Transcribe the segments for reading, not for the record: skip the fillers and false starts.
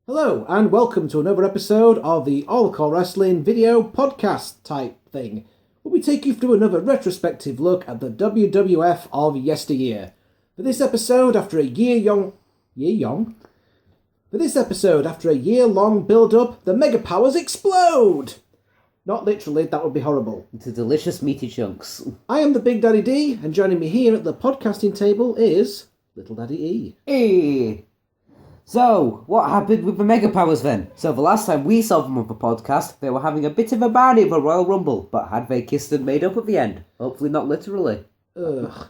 Hello, and welcome to another episode of the All-CAW Wrestling video podcast type thing, where we take you through another retrospective look at the WWF of yesteryear. For this episode, after a year-long build-up, the Mega Powers explode! Not literally, that would be horrible. Into delicious meaty chunks. I am the Big Daddy D, and joining me here at the podcasting table is Little Daddy E. Hey! So, what happened with the Mega Powers then? So the last time we saw them on the podcast, they were having a bit of a barney of a Royal Rumble, but had they kissed and made up at the end? Hopefully not literally.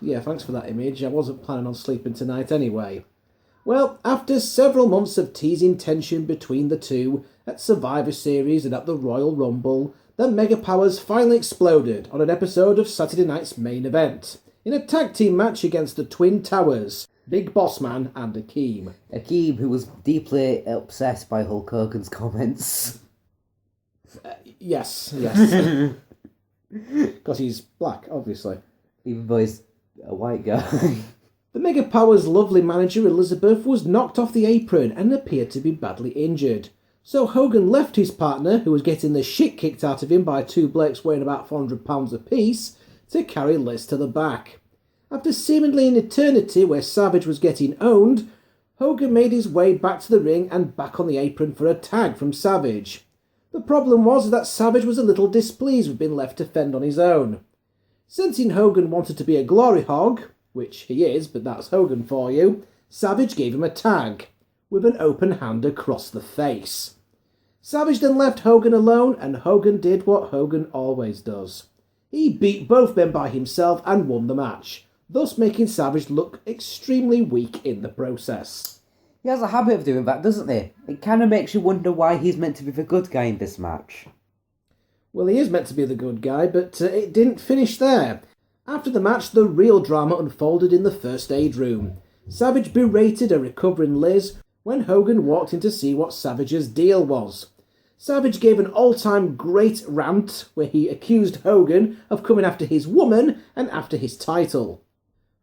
Yeah, thanks for that image. I wasn't planning on sleeping tonight anyway. Well, after several months of teasing tension between the two at Survivor Series and at the Royal Rumble, the Mega Powers finally exploded on an episode of Saturday Night's Main Event, in a tag team match against the Twin Towers, Big Boss Man and Akeem. Akeem, who was deeply upset by Hulk Hogan's comments. Yes. Because he's black, obviously. Even though he's a white guy. The Mega Powers' lovely manager Elizabeth was knocked off the apron and appeared to be badly injured. So Hogan left his partner, who was getting the shit kicked out of him by two blokes weighing about 400 pounds apiece, to carry Liz to the back. After seemingly an eternity where Savage was getting owned, Hogan made his way back to the ring and back on the apron for a tag from Savage. The problem was that Savage was a little displeased with being left to fend on his own. Sensing Hogan wanted to be a glory hog, which he is, but that's Hogan for you, Savage gave him a tag, with an open hand across the face. Savage then left Hogan alone, and Hogan did what Hogan always does. He beat both men by himself and won the match, thus making Savage look extremely weak in the process. He has a habit of doing that, doesn't he? It kind of makes you wonder why he's meant to be the good guy in this match. Well, he is meant to be the good guy, but it didn't finish there. After the match, the real drama unfolded in the first aid room. Savage berated a recovering Liz when Hogan walked in to see what Savage's deal was. Savage gave an all-time great rant where he accused Hogan of coming after his woman and after his title.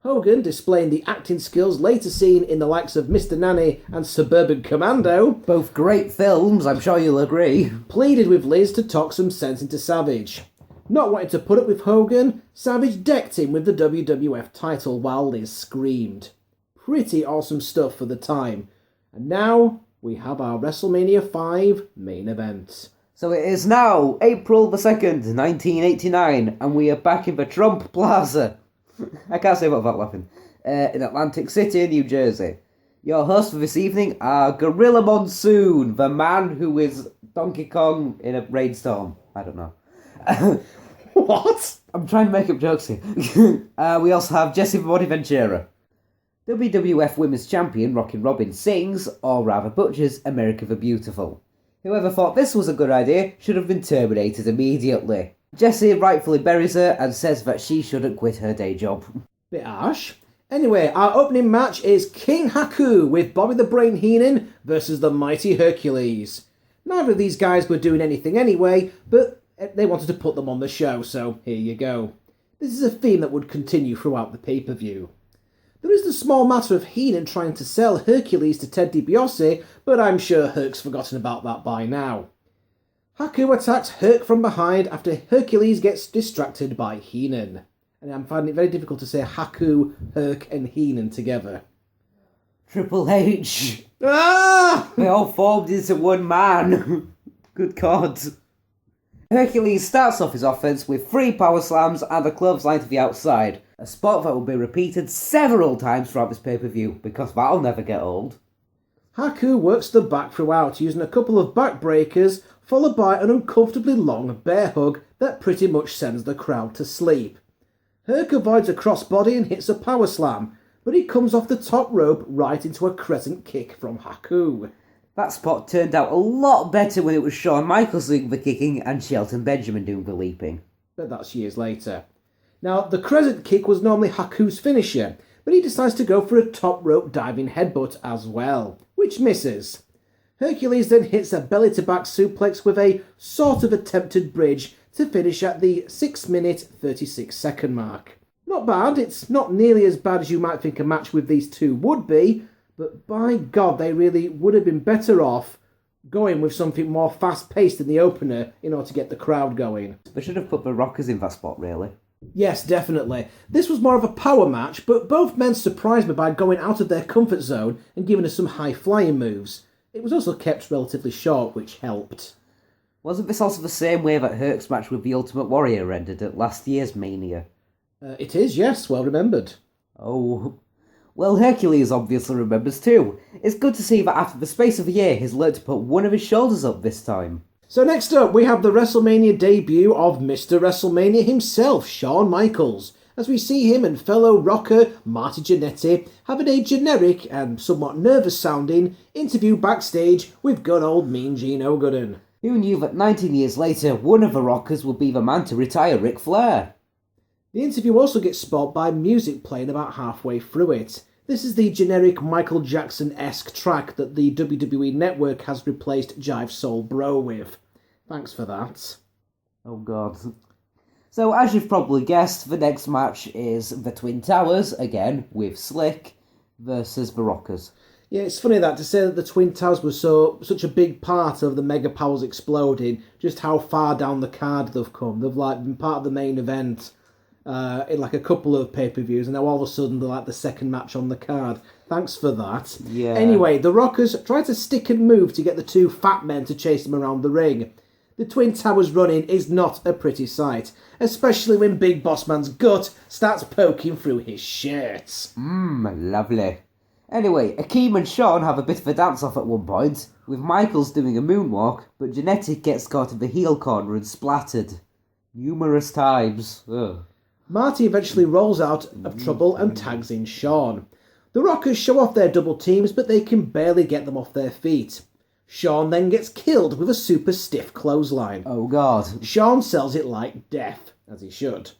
Hogan, displaying the acting skills later seen in the likes of Mr. Nanny and Suburban Commando, Both great films, I'm sure you'll agree. pleaded with Liz to talk some sense into Savage. Not wanting to put up with Hogan, Savage decked him with the WWF title while Liz screamed. Pretty awesome stuff for the time. And now we have our WrestleMania 5 main event. So it is now April the 2nd, 1989, and we are back in the Trump Plaza. I can't say what without laughing. In Atlantic City, New Jersey. Your hosts for this evening are Gorilla Monsoon, the man who is Donkey Kong in a rainstorm. I don't know. What? I'm trying to make up jokes here. We also have Jesse the Body Ventura. WWF Women's Champion Rockin' Robin sings, or rather butchers, America the Beautiful. Whoever thought this was a good idea should have been terminated immediately. Jesse rightfully buries her and says that she shouldn't quit her day job. Bit harsh. Anyway, our opening match is King Haku with Bobby the Brain Heenan versus the Mighty Hercules. Neither of these guys were doing anything anyway, but they wanted to put them on the show, so here you go. This is a theme that would continue throughout the pay-per-view. There is the small matter of Heenan trying to sell Hercules to Ted DiBiase, but I'm sure Herc's forgotten about that by now. Haku attacks Herc from behind after Hercules gets distracted by Heenan. And I'm finding it very difficult to say Haku, Herc and Heenan together. Triple H. Ah! They all formed into one man. Good God. Hercules starts off his offense with 3 power slams and a clothesline to the outside. A spot that will be repeated several times throughout this pay-per-view, because that'll never get old. Haku works the back throughout using a couple of backbreakers, followed by an uncomfortably long bear hug that pretty much sends the crowd to sleep. Herc avoids a crossbody and hits a power slam, but he comes off the top rope right into a crescent kick from Haku. That spot turned out a lot better when it was Shawn Michaels doing the kicking and Shelton Benjamin doing the leaping. But that's years later. Now, the crescent kick was normally Haku's finisher, but he decides to go for a top rope diving headbutt as well, which misses. Hercules then hits a belly-to-back suplex with a sort of attempted bridge to finish at the 6-minute 36-second mark. Not bad, it's not nearly as bad as you might think a match with these two would be, but by God, they really would have been better off going with something more fast-paced in the opener in order to get the crowd going. They should have put the Rockers in that spot, really. Yes, definitely. This was more of a power match, but both men surprised me by going out of their comfort zone and giving us some high-flying moves. It was also kept relatively short, which helped. Wasn't this also the same way that Herc's match with the Ultimate Warrior ended at last year's Mania? It is, yes, well remembered. Oh, well, Hercules obviously remembers too. It's good to see that after the space of a year, he's learned to put one of his shoulders up this time. So next up, we have the WrestleMania debut of Mr. WrestleMania himself, Shawn Michaels, as we see him and fellow rocker Marty Jannetty having a generic and somewhat nervous-sounding interview backstage with good old Mean Gene Ogaden. Who knew that 19 years later, one of the Rockers would be the man to retire Ric Flair? The interview also gets spot by music playing about halfway through it. This is the generic Michael Jackson-esque track that the WWE Network has replaced Jive Soul Bro with. Thanks for that. Oh god. So as you've probably guessed, the next match is the Twin Towers, again, with Slick, versus the Rockers. Yeah, it's funny that to say that the Twin Towers were such a big part of the Mega Powers exploding, just how far down the card they've come. They've been part of the main event in a couple of pay-per-views, and now all of a sudden they're the second match on the card. Thanks for that. Yeah. Anyway, the Rockers try to stick and move to get the two fat men to chase them around the ring. The Twin Towers running is not a pretty sight, especially when Big Boss Man's gut starts poking through his shirts. Lovely. Anyway, Akeem and Shawn have a bit of a dance-off at one point, with Michaels doing a moonwalk, but Jannetty gets caught in the heel corner and splattered. Numerous times. Ugh. Marty eventually rolls out of trouble and tags in Shawn. The Rockers show off their double teams, but they can barely get them off their feet. Shawn then gets killed with a super stiff clothesline. Oh god. Shawn sells it like death, as he should.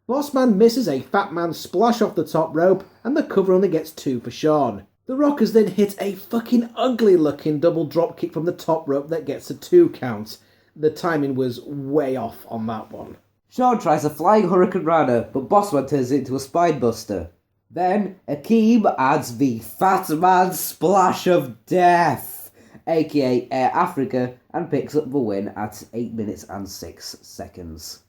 Bossman misses a Fat Man splash off the top rope, and the cover only gets 2 for Shawn. The Rockers then hit a fucking ugly looking double drop kick from the top rope that gets a 2 count. The timing was way off on that one. Shawn tries a flying Hurricane Rana, but Bossman turns it into a spine buster. Then, Akeem adds the Fat Man Splash of Death, aka Air Africa, and picks up the win at 8 minutes and 6 seconds.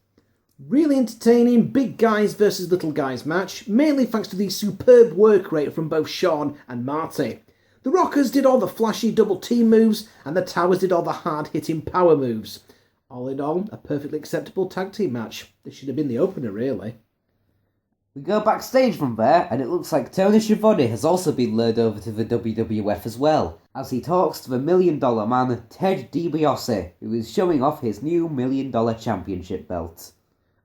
Really entertaining big guys versus little guys match, mainly thanks to the superb work rate from both Shawn and Marty. The Rockers did all the flashy double team moves, and the Towers did all the hard-hitting power moves. All in all, a perfectly acceptable tag team match. This should have been the opener, really. We go backstage from there, and it looks like Tony Schiavone has also been lured over to the WWF as well, as he talks to the $1 Million Man, Ted DiBiase, who is showing off his new $1 Million Championship belt.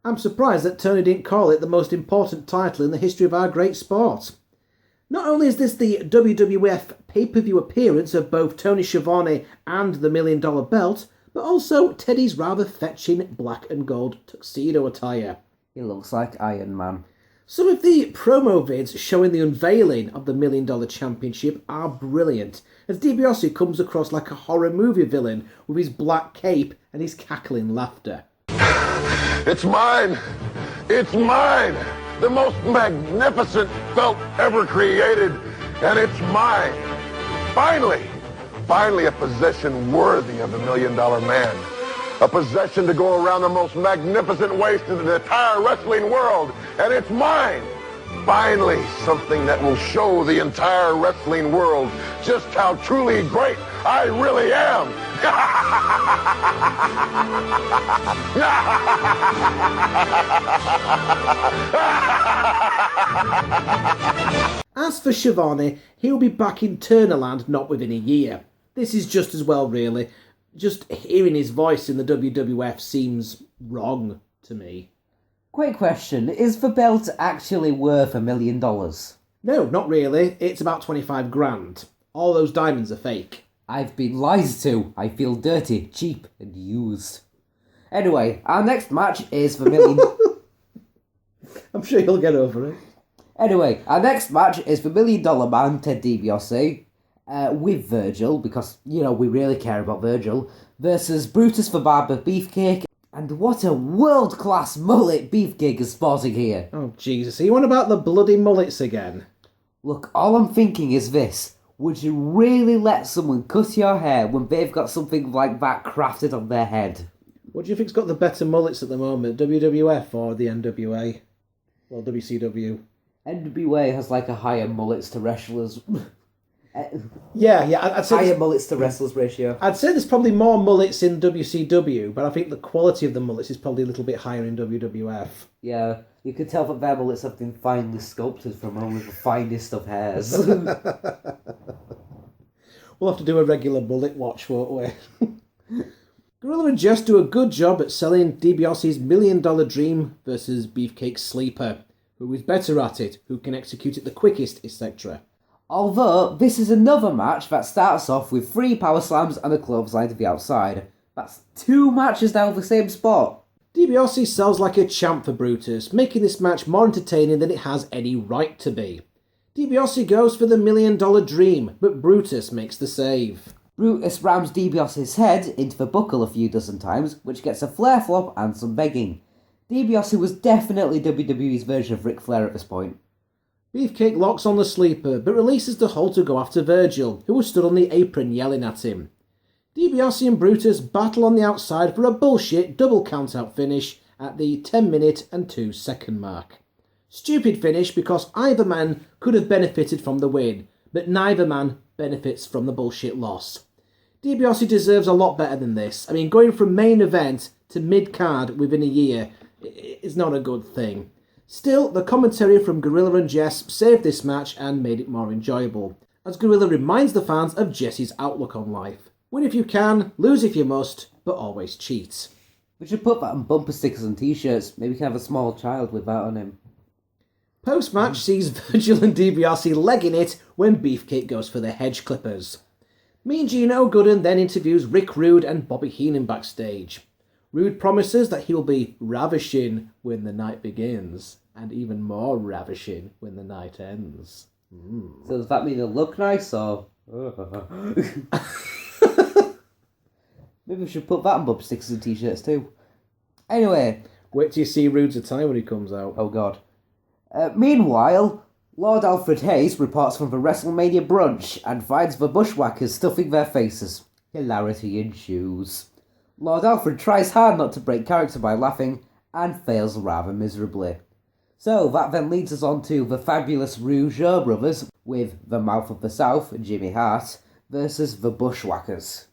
I'm surprised that Tony didn't call it the most important title in the history of our great sport. Not only is this the WWF pay-per-view appearance of both Tony Schiavone and the $1 Million belt, but also Teddy's rather fetching black and gold tuxedo attire. He looks like Iron Man. Some of the promo vids showing the unveiling of the $1 Million Championship are brilliant, as DiBiase comes across like a horror movie villain with his black cape and his cackling laughter. It's mine! It's mine! The most magnificent belt ever created, and it's mine! Finally a possession worthy of the $1 Million Man. A possession to go around the most magnificent waist in the entire wrestling world, and it's mine! Finally, something that will show the entire wrestling world just how truly great I really am! As for Schiavone, he'll be back in Turnerland not within a year. This is just as well, really. Just hearing his voice in the WWF seems wrong to me. Quick question, is the belt actually worth $1 million? No, not really. It's about 25 grand. All those diamonds are fake. I've been lied to. I feel dirty, cheap, and used. Anyway, our next match is the $1 million... I'm sure you'll get over it. Anyway, our next match is the $1 Million Man, Ted DiBiase, with Virgil, because, you know, we really care about Virgil, versus Brutus the Barber Beefcake. And what a world-class mullet Beefcake is sporting here. Oh, Jesus. Are you on about the bloody mullets again? Look, all I'm thinking is this. Would you really let someone cut your hair when they've got something like that crafted on their head? What do you think's got the better mullets at the moment, WWF or the NWA? Well, WCW. NWA has like a higher mullets to wrestlers. I'd say Higher mullets to wrestlers ratio. I'd say there's probably more mullets in WCW, but I think the quality of the mullets is probably a little bit higher in WWF. Yeah, you could tell that their mullets have been finely sculpted from only the finest of hairs. We'll have to do a regular mullet watch, won't we? Gorilla and Jess do a good job at selling DiBiase's $1 Million Dream versus Beefcake's Sleeper. Who is better at it, who can execute it the quickest, etc. Although, this is another match that starts off with 3 power slams and a clothesline to the outside. That's 2 matches down the same spot. DiBiase sells like a champ for Brutus, making this match more entertaining than it has any right to be. DiBiase goes for the $1 Million Dream, but Brutus makes the save. Brutus rams DiBiase's head into the buckle a few dozen times, which gets a flare flop and some begging. DiBiase was definitely WWE's version of Ric Flair at this point. Beefcake locks on the sleeper, but releases the hold to go after Virgil, who was stood on the apron yelling at him. DiBiase and Brutus battle on the outside for a bullshit double count-out finish at the 10-minute and 2-second mark. Stupid finish because either man could have benefited from the win, but neither man benefits from the bullshit loss. DiBiase deserves a lot better than this. I mean, going from main event to mid-card within a year is not a good thing. Still, the commentary from Gorilla and Jess saved this match and made it more enjoyable, as Gorilla reminds the fans of Jesse's outlook on life. Win if you can, lose if you must, but always cheat. We should put that on bumper stickers and t-shirts. Maybe we can have a small child with that on him. Post-match sees Virgil and DiBiase legging it when Beefcake goes for the hedge clippers. Mean Gene Ogaden then interviews Rick Rude and Bobby Heenan backstage. Rude promises that he will be ravishing when the night begins, and even more ravishing when the night ends. So does that mean he'll look nice, or...? Maybe we should put that on bumper stickers and t-shirts too. Anyway. Wait till you see Rude's attire when he comes out. Oh god. Meanwhile, Lord Alfred Hayes reports from the WrestleMania brunch and finds the bushwhackers stuffing their faces. Hilarity ensues. Lord Alfred tries hard not to break character by laughing, and fails rather miserably. So that then leads us on to the fabulous Rougeau brothers, with the Mouth of the South, Jimmy Hart, versus the Bushwhackers.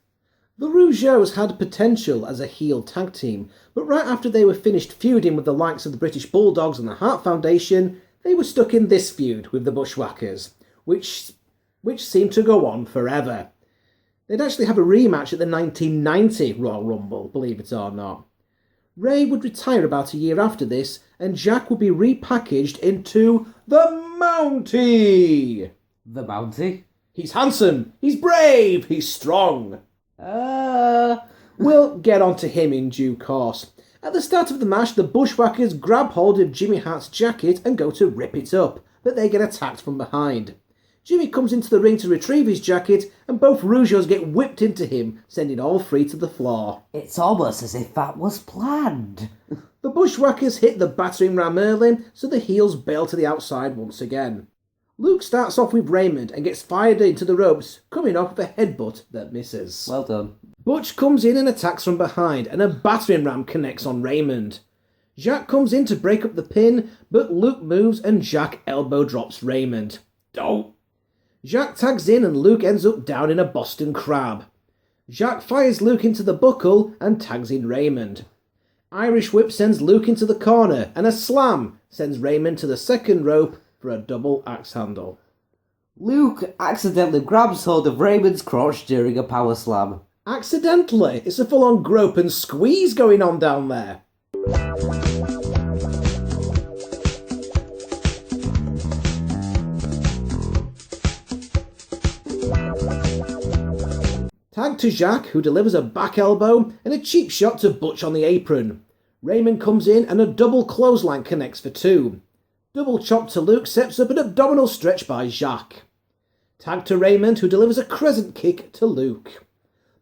The Rougeaus had potential as a heel tag team, but right after they were finished feuding with the likes of the British Bulldogs and the Hart Foundation, they were stuck in this feud with the Bushwhackers, which seemed to go on forever. They'd actually have a rematch at the 1990 Royal Rumble, believe it or not. Ray would retire about a year after this, and Jack would be repackaged into the Mountie! The Mountie? He's handsome, he's brave, he's strong. We'll get onto him in due course. At the start of the match, the Bushwhackers grab hold of Jimmy Hart's jacket and go to rip it up, but they get attacked from behind. Jimmy comes into the ring to retrieve his jacket, and both Rougeaus get whipped into him, sending all three to the floor. It's almost as if that was planned. The Bushwhackers hit the battering ram early, so the heels bail to the outside once again. Luke starts off with Raymond and gets fired into the ropes, coming off with a headbutt that misses. Well done. Butch comes in and attacks from behind, and a battering ram connects on Raymond. Jacques comes in to break up the pin, but Luke moves and Jacques elbow drops Raymond. Dope. Jacques tags in and Luke ends up down in a Boston Crab. Jacques fires Luke into the buckle and tags in Raymond. Irish Whip sends Luke into the corner, and a slam sends Raymond to the second rope for a double axe handle. Luke accidentally grabs hold of Raymond's crotch during a power slam. Accidentally? It's a full-on grope and squeeze going on down there. Tag to Jacques, who delivers a back elbow and a cheap shot to Butch on the apron. Raymond comes in and a double clothesline connects for two. Double chop to Luke sets up an abdominal stretch by Jacques. Tag to Raymond, who delivers a crescent kick to Luke.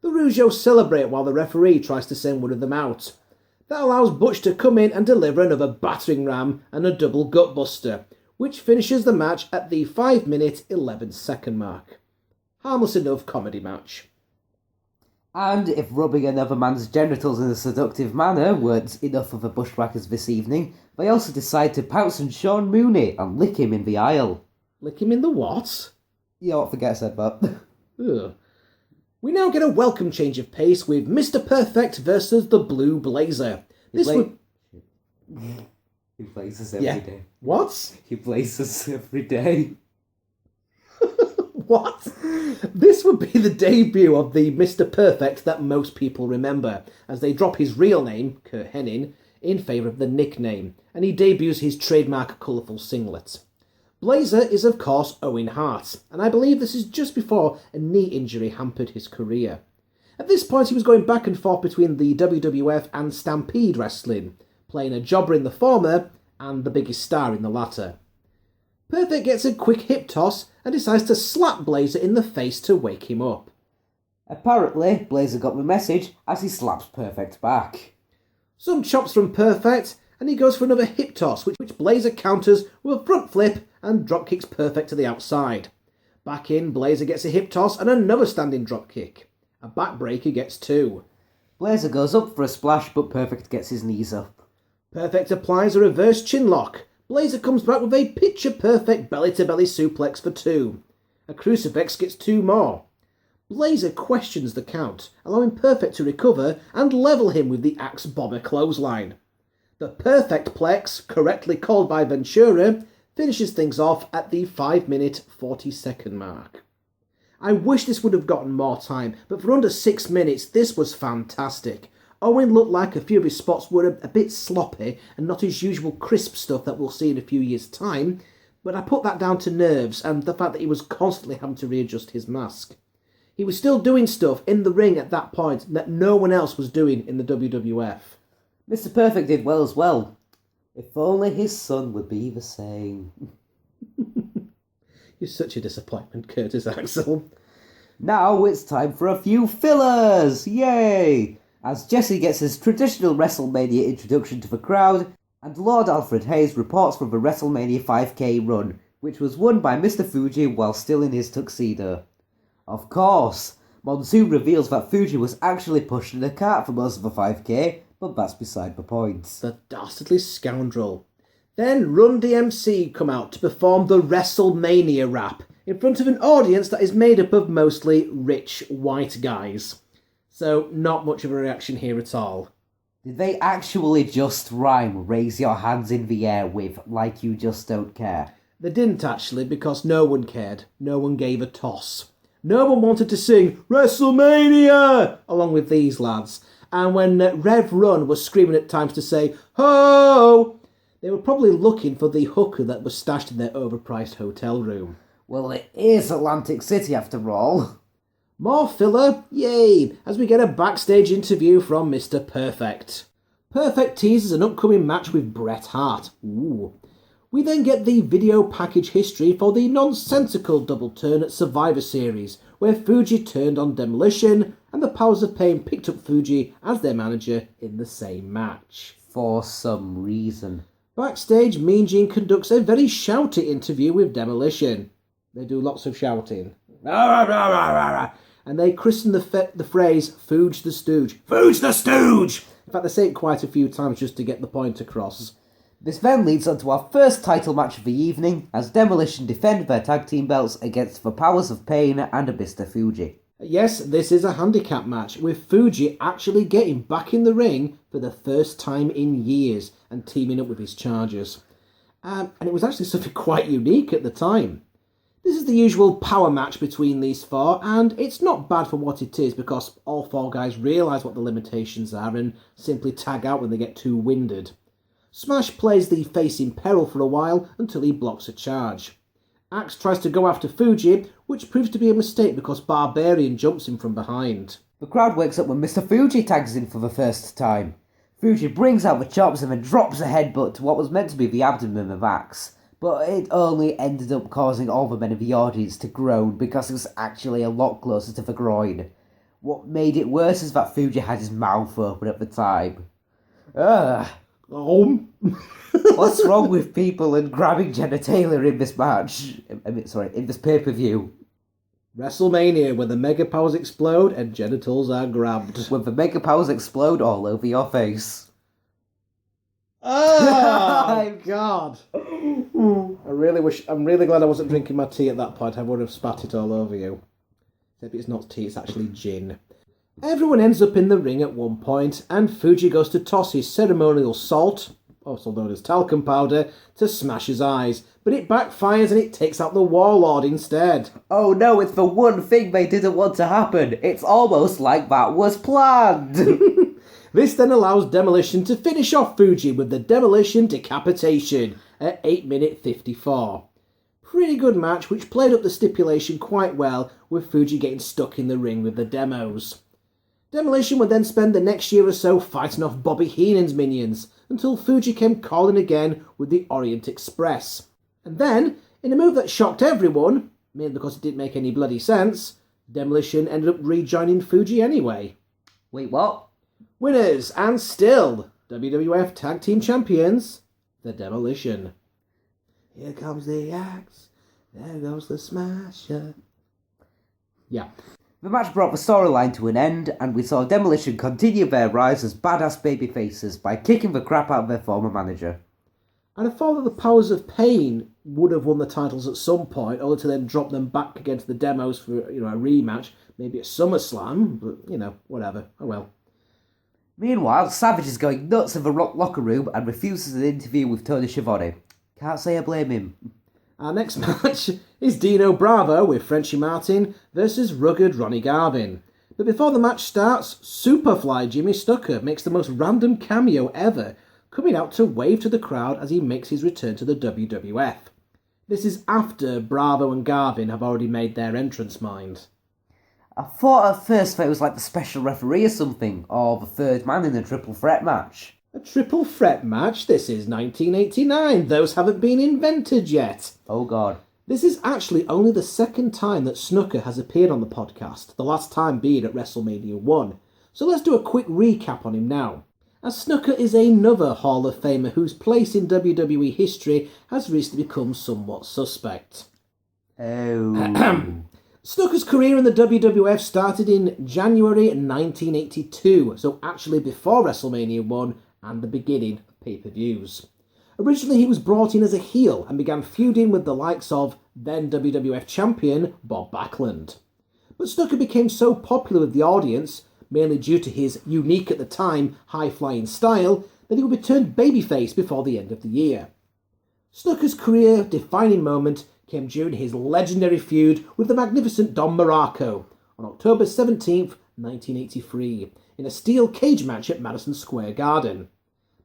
The Rougeaus celebrate while the referee tries to send one of them out. That allows Butch to come in and deliver another battering ram and a double gutbuster, which finishes the match at the 5-minute 11-second mark. Harmless enough comedy match. And if rubbing another man's genitals in a seductive manner weren't enough of a bushwhackers this evening, they also decide to pounce on Sean Mooney and lick him in the aisle. Lick him in the what? You don't forget I said that. Ugh. We now get a welcome change of pace with Mr. Perfect versus the Blue Blazer. He blazes every day. What? He blazes every day. What? This would be the debut of the Mr. Perfect that most people remember, as they drop his real name, Kurt Hennig, in favour of the nickname, and he debuts his trademark colourful singlet. Blazer is of course Owen Hart, and I believe this is just before a knee injury hampered his career. At this point he was going back and forth between the WWF and Stampede Wrestling, playing a jobber in the former and the biggest star in the latter. Perfect gets a quick hip toss and decides to slap Blazer in the face to wake him up. Apparently, Blazer got the message as he slaps Perfect back. Some chops from Perfect, and he goes for another hip toss, which Blazer counters with a front flip and drop kicks Perfect to the outside. Back in, Blazer gets a hip toss and another standing drop kick. A backbreaker gets 2. Blazer goes up for a splash, but Perfect gets his knees up. Perfect applies a reverse chin lock. Blazer comes back with a picture-perfect belly-to-belly suplex for 2. A crucifix gets 2 more. Blazer questions the count, allowing Perfect to recover and level him with the Axe Bomber clothesline. The Perfect Plex, correctly called by Ventura, finishes things off at the 5-minute 40-second mark. I wish this would have gotten more time, but for under 6 minutes this was fantastic. Owen looked like a few of his spots were a bit sloppy and not his usual crisp stuff that we'll see in a few years' time, but I put that down to nerves and the fact that he was constantly having to readjust his mask. He was still doing stuff in the ring at that point that no one else was doing in the WWF. Mr. Perfect did well as well. If only his son would be the same. You're such a disappointment, Curtis Axel. Now it's time for a few fillers! Yay! As Jesse gets his traditional WrestleMania introduction to the crowd, and Lord Alfred Hayes reports from the WrestleMania 5K run, which was won by Mr. Fuji while still in his tuxedo. Of course, Monsoon reveals that Fuji was actually pushed in a cart for most of the 5K, but that's beside the point. The dastardly scoundrel. Then Run DMC come out to perform the WrestleMania rap in front of an audience that is made up of mostly rich white guys. So, not much of a reaction here at all. Did they actually just rhyme raise your hands in the air with like you just don't care? They didn't actually, because no one cared. No one gave a toss. No one wanted to sing WrestleMania along with these lads. And when Rev Run was screaming at times to say, ho! They were probably looking for the hooker that was stashed in their overpriced hotel room. Well, it is Atlantic City after all. More filler? Yay! As we get a backstage interview from Mr. Perfect. Perfect teases an upcoming match with Bret Hart. Ooh. We then get the video package history for the nonsensical double turn at Survivor Series, where Fuji turned on Demolition, and the Powers of Pain picked up Fuji as their manager in the same match. For some reason. Backstage, Mean Gene conducts a very shouty interview with Demolition. They do lots of shouting. And they christen the phrase, Fuge the Stooge. Fuge the Stooge! In fact, they say it quite a few times just to get the point across. This then leads on to our first title match of the evening, as Demolition defend their tag team belts against the Powers of Pain and Mr. Fuji. Yes, this is a handicap match, with Fuji actually getting back in the ring for the first time in years and teaming up with his Chargers. And it was actually something quite unique at the time. This is the usual power match between these four, and it's not bad for what it is because all four guys realise what the limitations are and simply tag out when they get too winded. Smash plays the face in peril for a while until he blocks a charge. Axe tries to go after Fuji, which proves to be a mistake because Barbarian jumps him from behind. The crowd wakes up when Mr. Fuji tags in for the first time. Fuji brings out the chops and then drops a headbutt to what was meant to be the abdomen of Axe, but it only ended up causing all the men in the audience to groan because it was actually a lot closer to the groin. What made it worse is that Fuji had his mouth open at the time. Ugh. What's wrong with people and grabbing genitalia in this match? In this pay-per-view? WrestleMania, where the mega powers explode and genitals are grabbed. When the mega powers explode all over your face. Oh, God. I'm really glad I wasn't drinking my tea at that point. I would have spat it all over you. Except it's not tea, it's actually gin. Everyone ends up in the ring at one point, and Fuji goes to toss his ceremonial salt, also known as talcum powder, to smash his eyes. But it backfires and it takes out the Warlord instead. Oh no, it's the one thing they didn't want to happen. It's almost like that was planned. This then allows Demolition to finish off Fuji with the Demolition Decapitation at 8 54. Pretty good match, which played up the stipulation quite well, with Fuji getting stuck in the ring with the demos. Demolition would then spend the next year or so fighting off Bobby Heenan's minions, until Fuji came calling again with the Orient Express. And then, in a move that shocked everyone, mainly because it didn't make any bloody sense, Demolition ended up rejoining Fuji anyway. Wait, what? Winners, and still, WWF Tag Team Champions, the Demolition. Here comes the axe, there goes the smasher. Yeah. The match brought the storyline to an end, and we saw Demolition continue their rise as badass babyfaces by kicking the crap out of their former manager. And I thought that the Powers of Pain would have won the titles at some point, only to then drop them back against the Demos for, a rematch, maybe at SummerSlam, but, whatever. Oh well. Meanwhile, Savage is going nuts in the locker room and refuses an interview with Tony Schiavone. Can't say I blame him. Our next match is Dino Bravo with Frenchie Martin versus rugged Ronnie Garvin. But before the match starts, Superfly Jimmy Snuka makes the most random cameo ever, coming out to wave to the crowd as he makes his return to the WWF. This is after Bravo and Garvin have already made their entrance, mind. I thought at first that it was like the special referee or something, or the third man in a triple threat match. A triple threat match? This is 1989. Those haven't been invented yet. Oh God. This is actually only the second time that Snuka has appeared on the podcast, the last time being at WrestleMania 1. So let's do a quick recap on him now. As Snuka is another Hall of Famer whose place in WWE history has recently become somewhat suspect. Oh. Snuka's career in the WWF started in January 1982, so actually before WrestleMania 1 and the beginning of pay-per-views. Originally he was brought in as a heel and began feuding with the likes of then WWF champion Bob Backlund. But Snuka became so popular with the audience, mainly due to his unique at the time high-flying style, that he would be turned babyface before the end of the year. Snuka's career-defining moment came during his legendary feud with the magnificent Don Muraco on October 17th, 1983, in a steel cage match at Madison Square Garden.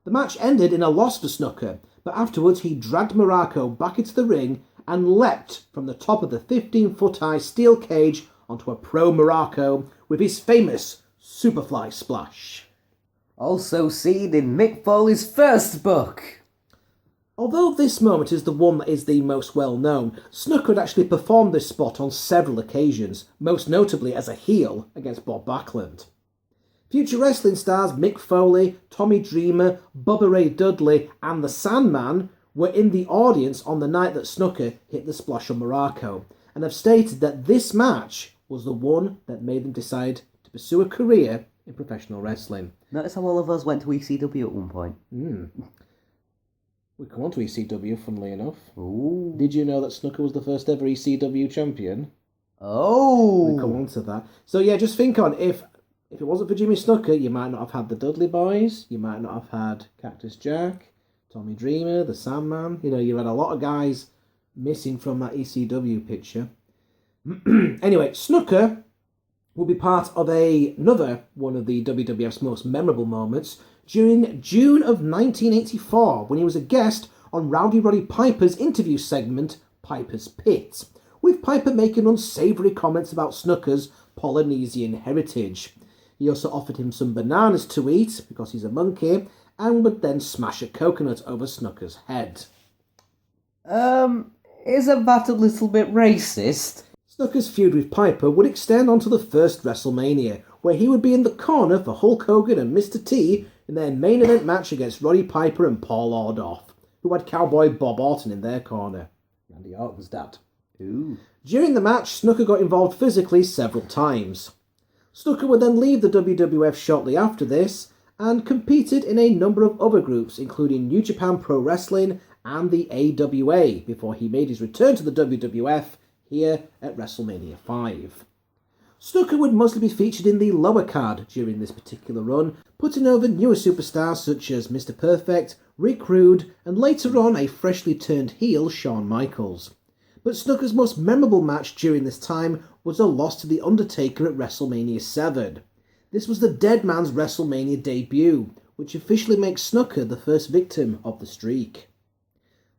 The match ended in a loss for Snuka, but afterwards he dragged Muraco back into the ring and leapt from the top of the 15-foot-high steel cage onto a pro Muraco with his famous Superfly Splash. Also seen in Mick Foley's first book. Although this moment is the one that is the most well known, Snuka had actually performed this spot on several occasions, most notably as a heel against Bob Backlund. Future wrestling stars Mick Foley, Tommy Dreamer, Bubba Ray Dudley and the Sandman were in the audience on the night that Snuka hit the splash on Muraco, and have stated that this match was the one that made them decide to pursue a career in professional wrestling. Notice how all of us went to ECW at one point. We come on to ECW, funnily enough. Ooh. Did you know that Snuka was the first ever ECW champion? Oh! We come on to that. So yeah, just think on, if it wasn't for Jimmy Snuka, you might not have had the Dudley Boys, you might not have had Cactus Jack, Tommy Dreamer, the Sandman. You had a lot of guys missing from that ECW picture. Anyway, Snuka will be part of another one of the WWF's most memorable moments during June of 1984, when he was a guest on Rowdy Roddy Piper's interview segment, Piper's Pit, with Piper making unsavoury comments about Snuka's Polynesian heritage. He also offered him some bananas to eat, because he's a monkey, and would then smash a coconut over Snuka's head. Isn't that a little bit racist? Snuka's feud with Piper would extend onto the first WrestleMania, where he would be in the corner for Hulk Hogan and Mr. T in their main event match against Roddy Piper and Paul Orndorff, who had Cowboy Bob Orton in their corner. Randy Orton's dad. Ooh. During the match, Snuka got involved physically several times. Snuka would then leave the WWF shortly after this and competed in a number of other groups, including New Japan Pro Wrestling and the AWA, before he made his return to the WWF here at WrestleMania 5. Snuka would mostly be featured in the lower card during this particular run, putting over newer superstars such as Mr. Perfect, Rick Rude, and later on a freshly turned heel Shawn Michaels. But Snuka's most memorable match during this time was a loss to The Undertaker at WrestleMania 7. This was the Dead Man's WrestleMania debut, which officially makes Snuka the first victim of the streak.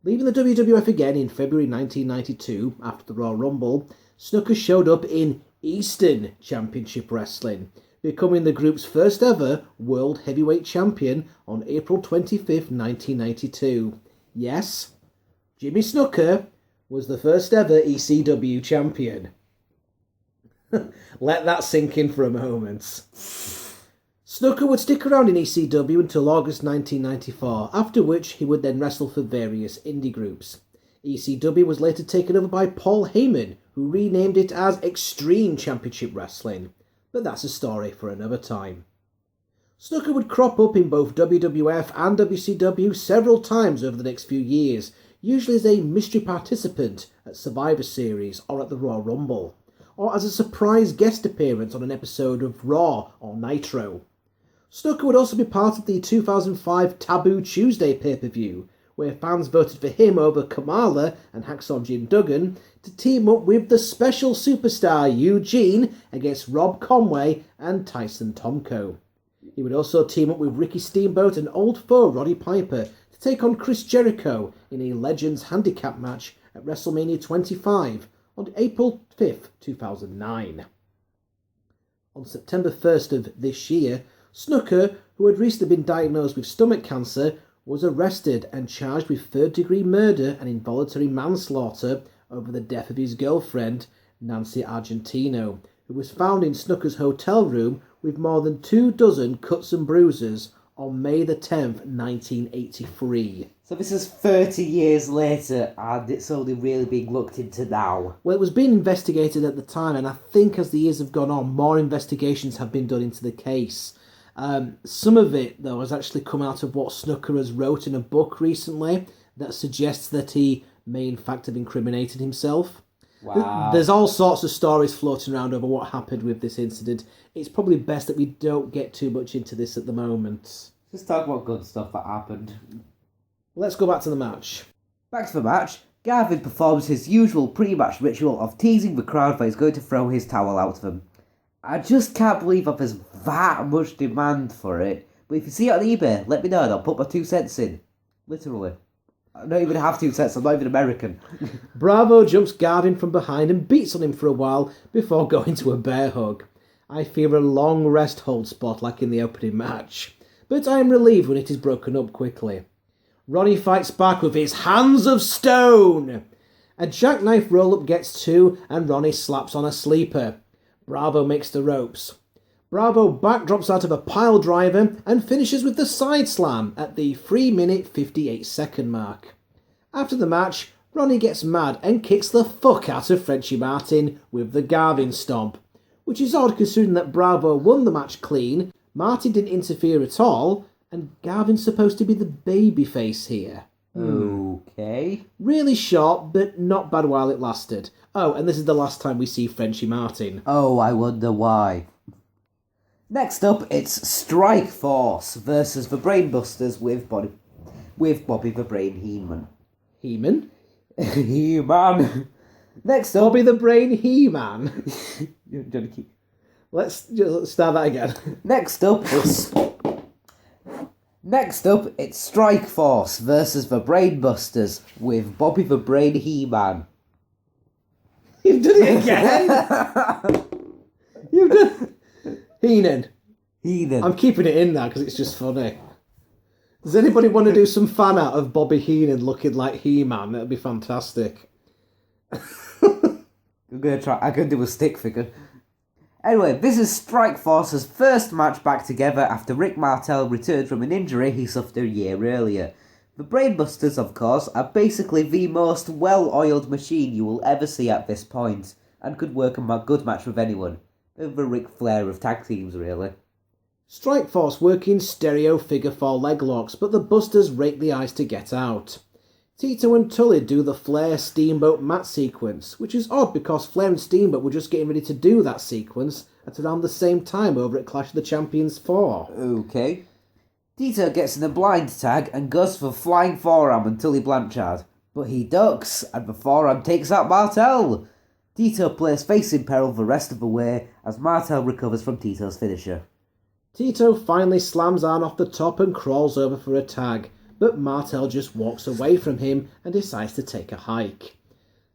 Leaving the WWF again in February 1992, after the Royal Rumble, Snuka showed up in Eastern Championship Wrestling, becoming the group's first ever World Heavyweight Champion on April 25th, 1992. Yes, Jimmy Snuka was the first ever ECW champion. Let that sink in for a moment. Snuka would stick around in ECW until August 1994, after which he would then wrestle for various indie groups. ECW was later taken over by Paul Heyman, who renamed it as Extreme Championship Wrestling, but that's a story for another time. Snuka would crop up in both WWF and WCW several times over the next few years, usually as a mystery participant at Survivor Series or at the Royal Rumble, or as a surprise guest appearance on an episode of Raw or Nitro. Snuka would also be part of the 2005 Taboo Tuesday pay-per-view, where fans voted for him over Kamala and Hacksaw Jim Duggan to team up with the special superstar Eugene against Rob Conway and Tyson Tomko. He would also team up with Ricky Steamboat and old foe Roddy Piper to take on Chris Jericho in a Legends Handicap match at WrestleMania 25 on April 5th, 2009. On September 1st of this year, Snuka, who had recently been diagnosed with stomach cancer, was arrested and charged with third-degree murder and involuntary manslaughter over the death of his girlfriend, Nancy Argentino, who was found in Snuka's hotel room with more than 24 cuts and bruises on May the 10th, 1983. So this is 30 years later, and it's only really being looked into now. Well, it was being investigated at the time, and I think as the years have gone on, more investigations have been done into the case. Some of it, though, has actually come out of what Snuka has wrote in a book recently that suggests that he may in fact have incriminated himself. Wow. There's all sorts of stories floating around over what happened with this incident. It's probably best that we don't get too much into this at the moment. Just talk about good stuff that happened. Let's go back to the match. Back to the match. Garvin performs his usual pre-match ritual of teasing the crowd that he's going to throw his towel out of them. I just can't believe that there's that much demand for it. But if you see it on eBay, let me know and I'll put my 2 cents in. Literally. I don't even have 2 cents, I'm not even American. Bravo jumps Garvin from behind and beats on him for a while before going to a bear hug. I fear a long rest hold spot like in the opening match, but I am relieved when it is broken up quickly. Ronnie fights back with his hands of stone. A jackknife roll-up gets 2 and Ronnie slaps on a sleeper. Bravo makes the ropes. Bravo backdrops out of a pile driver and finishes with the side slam at the 3-minute 58-second mark. After the match, Ronnie gets mad and kicks the fuck out of Frenchie Martin with the Garvin stomp, which is odd considering that Bravo won the match clean, Martin didn't interfere at all, and Garvin's supposed to be the babyface here. Okay. Really short, but not bad while it lasted. Oh, and this is the last time we see Frenchie Martin. Oh, I wonder why. Next up, it's Strike Force versus the Brainbusters with Bobby the Brain Heenan. He-Man? He-Man. Next up... Bobby the Brain He-Man? Let's start that again. Next up, it's Strike Force versus the Brainbusters with Bobby the Brain He-Man. You've done it again! You've done... Heenan. I'm keeping it in now because it's just funny. Does anybody want to do some fan art of Bobby Heenan looking like He-Man? That'd be fantastic. I'm going to try. I could do a stick figure. Anyway, this is Strike Force's first match back together after Rick Martel returned from an injury he suffered a year earlier. The Brainbusters, of course, are basically the most well-oiled machine you will ever see at this point, and could work a good match with anyone. They're the Ric Flair of tag teams, really. Strikeforce work in stereo figure 4 leg locks, but the Busters rake the ice to get out. Tito and Tully do the Flair Steamboat mat sequence, which is odd because Flair and Steamboat were just getting ready to do that sequence at around the same time over at Clash of the Champions 4. Okay. Tito gets in a blind tag and goes for flying forearm on Tully Blanchard, but he ducks and the forearm takes out Martel. Tito plays face in peril the rest of the way as Martel recovers from Tito's finisher. Tito finally slams Arn off the top and crawls over for a tag, but Martel just walks away from him and decides to take a hike.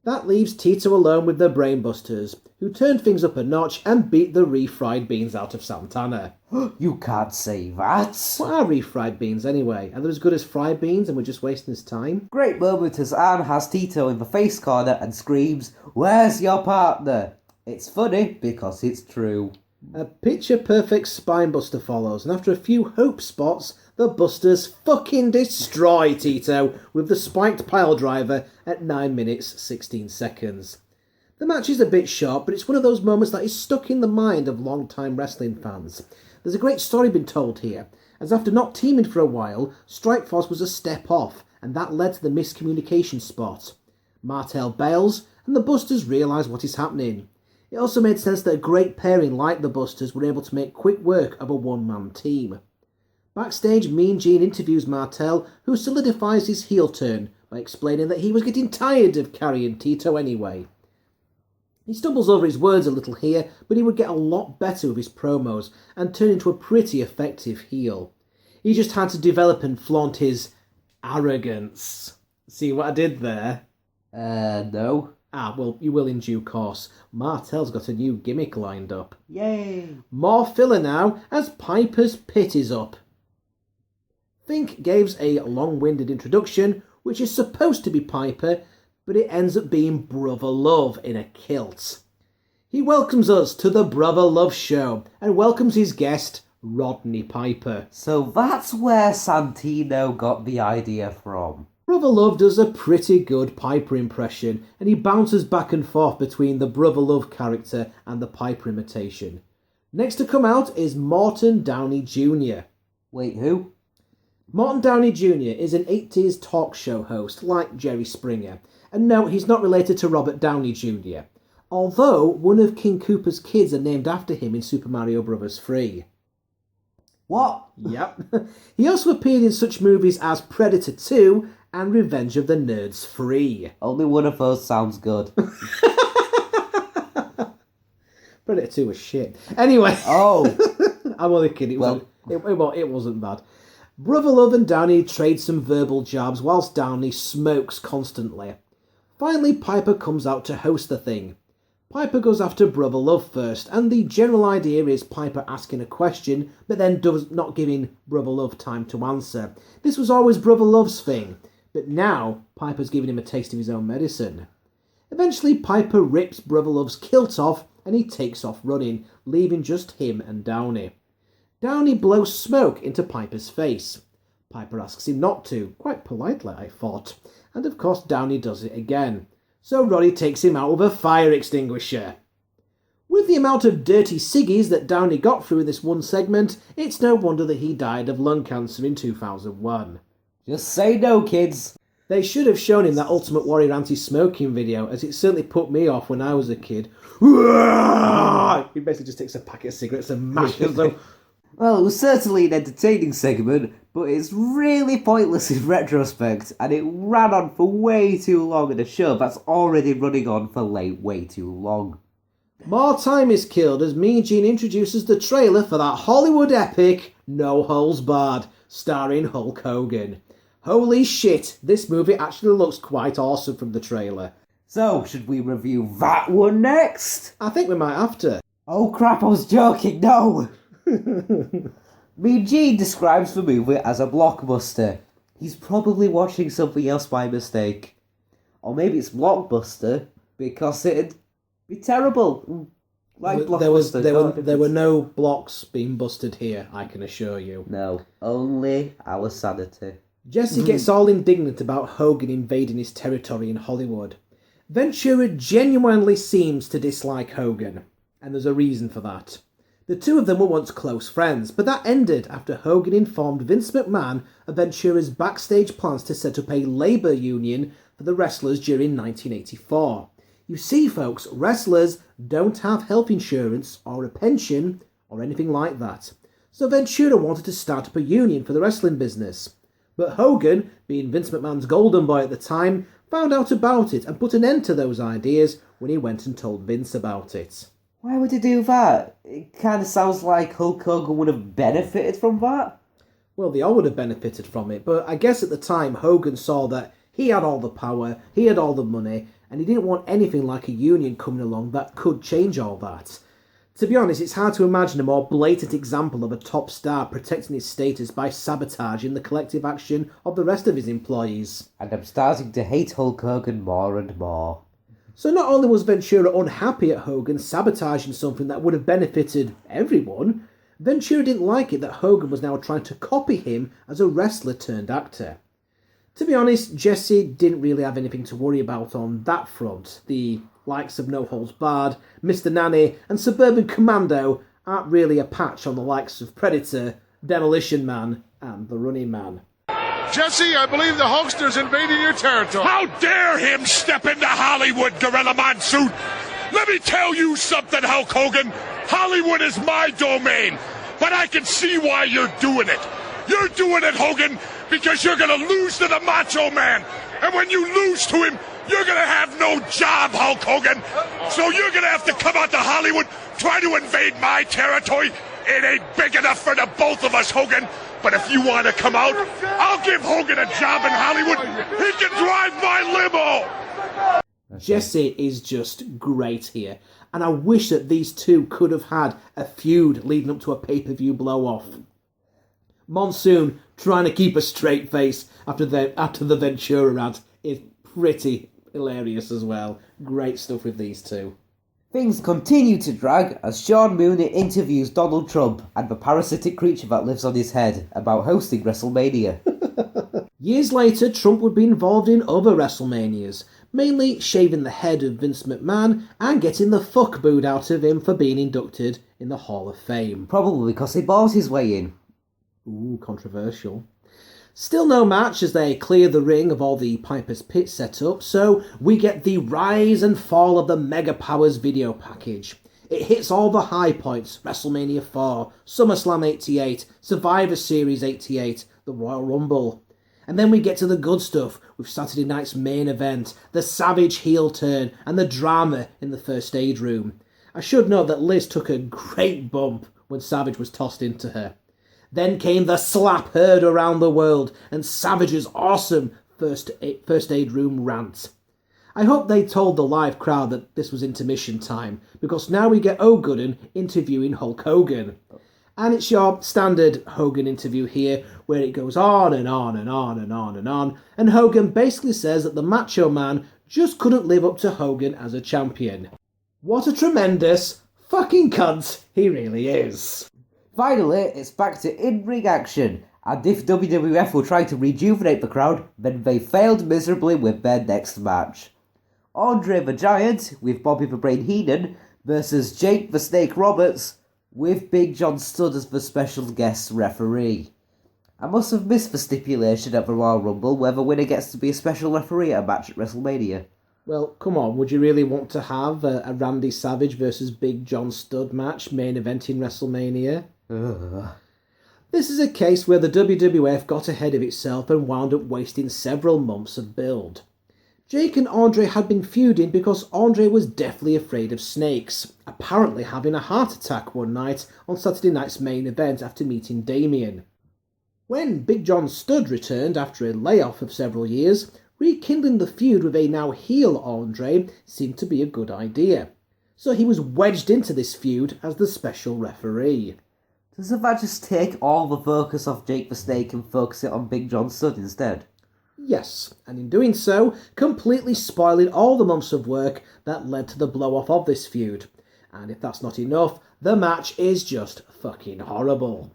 That leaves Tito alone with the Brainbusters, who turned things up a notch and beat the refried beans out of Santana. You can't say that! What are refried beans anyway? Are they as good as fried beans and we're just wasting his time? Great moment as Arn has Tito in the face corner and screams, "Where's your partner?" It's funny because it's true. A picture-perfect spinebuster follows, and after a few hope spots, the Busters fucking destroy Tito with the spiked piledriver at 9 minutes 16 seconds. The match is a bit short, but it's one of those moments that is stuck in the mind of long-time wrestling fans. There's a great story been told here, as after not teaming for a while, Strikeforce was a step off, and that led to the miscommunication spot. Martel bails, and the Busters realise what is happening. It also made sense that a great pairing like the Busters were able to make quick work of a one-man team. Backstage, Mean Gene interviews Martel, who solidifies his heel turn by explaining that he was getting tired of carrying Tito anyway. He stumbles over his words a little here, but he would get a lot better with his promos and turn into a pretty effective heel. He just had to develop and flaunt his arrogance. See what I did there? No. Well, you will in due course. Martel's got a new gimmick lined up. Yay! More filler now, as Piper's Pit is up. Fink gives a long-winded introduction, which is supposed to be Piper, but it ends up being Brother Love in a kilt. He welcomes us to the Brother Love show, and welcomes his guest, Rodney Piper. So that's where Santino got the idea from. Brother Love does a pretty good Piper impression, and he bounces back and forth between the Brother Love character and the Piper imitation. Next to come out is Morton Downey Jr. Wait, who? Morton Downey Jr. is an 80s talk show host, like Jerry Springer. And no, he's not related to Robert Downey Jr., although one of King Koopa's kids are named after him in Super Mario Bros. 3. What? Yep. He also appeared in such movies as Predator 2 and Revenge of the Nerds 3. Only one of those sounds good. Predator 2 was shit. Anyway. Oh. I'm only kidding. It wasn't bad. Brother Love and Downey trade some verbal jabs whilst Downey smokes constantly. Finally, Piper comes out to host the thing. Piper goes after Brother Love first, and the general idea is Piper asking a question, but then not giving Brother Love time to answer. This was always Brother Love's thing, but now Piper's giving him a taste of his own medicine. Eventually, Piper rips Brother Love's kilt off, and he takes off running, leaving just him and Downey. Downey blows smoke into Piper's face. Piper asks him not to, quite politely, I thought, and of course Downey does it again. So Roddy takes him out with a fire extinguisher. With the amount of dirty ciggies that Downey got through in this one segment, it's no wonder that he died of lung cancer in 2001. Just say no, kids. They should have shown him that Ultimate Warrior anti-smoking video, as it certainly put me off when I was a kid. He basically just takes a packet of cigarettes and mashes them. Well, it was certainly an entertaining segment, but it's really pointless in retrospect, and it ran on for way too long in a show that's already running on for way too long. More time is killed as Mean Gene introduces the trailer for that Hollywood epic, No Holds Barred, starring Hulk Hogan. Holy shit, this movie actually looks quite awesome from the trailer. So, should we review that one next? I think we might have to. Oh crap, I was joking, no! Mean Gene describes the movie as a blockbuster. He's probably watching something else by mistake. Or maybe it's Blockbuster, because it'd be terrible. Like Blockbuster. There were no blocks being busted here, I can assure you. No, only our sanity. Jesse gets all indignant about Hogan invading his territory in Hollywood. Ventura genuinely seems to dislike Hogan, and there's a reason for that. The two of them were once close friends, but that ended after Hogan informed Vince McMahon of Ventura's backstage plans to set up a labour union for the wrestlers during 1984. You see, folks, wrestlers don't have health insurance or a pension or anything like that. So Ventura wanted to start up a union for the wrestling business. But Hogan, being Vince McMahon's golden boy at the time, found out about it and put an end to those ideas when he went and told Vince about it. Why would he do that? It kind of sounds like Hulk Hogan would have benefited from that. Well, they all would have benefited from it, but I guess at the time Hogan saw that he had all the power, he had all the money, and he didn't want anything like a union coming along that could change all that. To be honest, it's hard to imagine a more blatant example of a top star protecting his status by sabotaging the collective action of the rest of his employees. And I'm starting to hate Hulk Hogan more and more. So not only was Ventura unhappy at Hogan sabotaging something that would have benefited everyone, Ventura didn't like it that Hogan was now trying to copy him as a wrestler turned actor. To be honest, Jesse didn't really have anything to worry about on that front. The likes of No Holds Barred, Mr. Nanny and Suburban Commando aren't really a patch on the likes of Predator, Demolition Man and The Running Man. Jesse, I believe the Hulkster's invading your territory. How dare him step into Hollywood, Gorilla Monsoon! Let me tell you something, Hulk Hogan. Hollywood is my domain, but I can see why you're doing it. You're doing it, Hogan, because you're going to lose to the Macho Man. And when you lose to him, you're going to have no job, Hulk Hogan. So you're going to have to come out to Hollywood, try to invade my territory. It ain't big enough for the both of us, Hogan. But if you want to come out, I'll give Hogan a job in Hollywood. He can drive my limo. Jesse is just great here, and I wish that these two could have had a feud leading up to a pay-per-view blow-off. Monsoon trying to keep a straight face after the Ventura rant is pretty hilarious as well. Great stuff with these two. Things continue to drag as Sean Mooney interviews Donald Trump and the parasitic creature that lives on his head about hosting WrestleMania. Years later, Trump would be involved in other WrestleManias, mainly shaving the head of Vince McMahon and getting the fuck booed out of him for being inducted in the Hall of Fame. Probably because he bought his way in. Ooh, controversial. Still no match as they clear the ring of all the Piper's Pit setup, so we get the rise and fall of the Mega Powers video package. It hits all the high points: WrestleMania 4, SummerSlam 88, Survivor Series 88, the Royal Rumble. And then we get to the good stuff with Saturday night's main event, the Savage heel turn and the drama in the first aid room. I should note that Liz took a great bump when Savage was tossed into her. Then came the slap heard around the world and Savage's awesome first aid room rant. I hope they told the live crowd that this was intermission time, because now we get O'Gooden interviewing Hulk Hogan. And it's your standard Hogan interview here, where it goes on and on and on and on and on, and Hogan basically says that the Macho Man just couldn't live up to Hogan as a champion. What a tremendous fucking cunt he really is. Finally, it's back to in-ring action, and if WWF were trying to rejuvenate the crowd, then they failed miserably with their next match. Andre the Giant, with Bobby the Brain Heenan, versus Jake the Snake Roberts, with Big John Studd as the special guest referee. I must have missed the stipulation at the Royal Rumble where the winner gets to be a special referee at a match at WrestleMania. Well, come on, would you really want to have a Randy Savage versus Big John Studd match main event in WrestleMania? Ugh. This is a case where the WWF got ahead of itself and wound up wasting several months of build. Jake and Andre had been feuding because Andre was deathly afraid of snakes, apparently having a heart attack one night on Saturday night's main event after meeting Damien. When Big John Studd returned after a layoff of several years, rekindling the feud with a now heel Andre seemed to be a good idea. So he was wedged into this feud as the special referee. Doesn't that just take all the focus off Jake the Snake and focus it on Big John Studd instead? Yes, and in doing so, completely spoiling all the months of work that led to the blow-off of this feud. And if that's not enough, the match is just fucking horrible.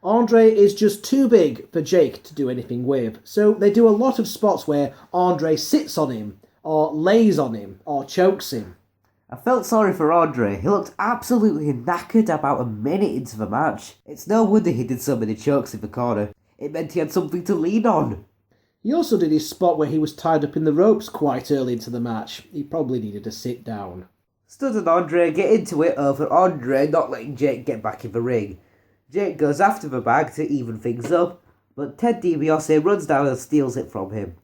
Andre is just too big for Jake to do anything with, so they do a lot of spots where Andre sits on him, or lays on him, or chokes him. I felt sorry for Andre. He looked absolutely knackered about a minute into the match. It's no wonder he did so many chokes in the corner. It meant he had something to lean on. He also did his spot where he was tied up in the ropes quite early into the match. He probably needed to sit down. Stud and Andre get into it over Andre not letting Jake get back in the ring. Jake goes after the bag to even things up, but Ted DiBiase runs down and steals it from him.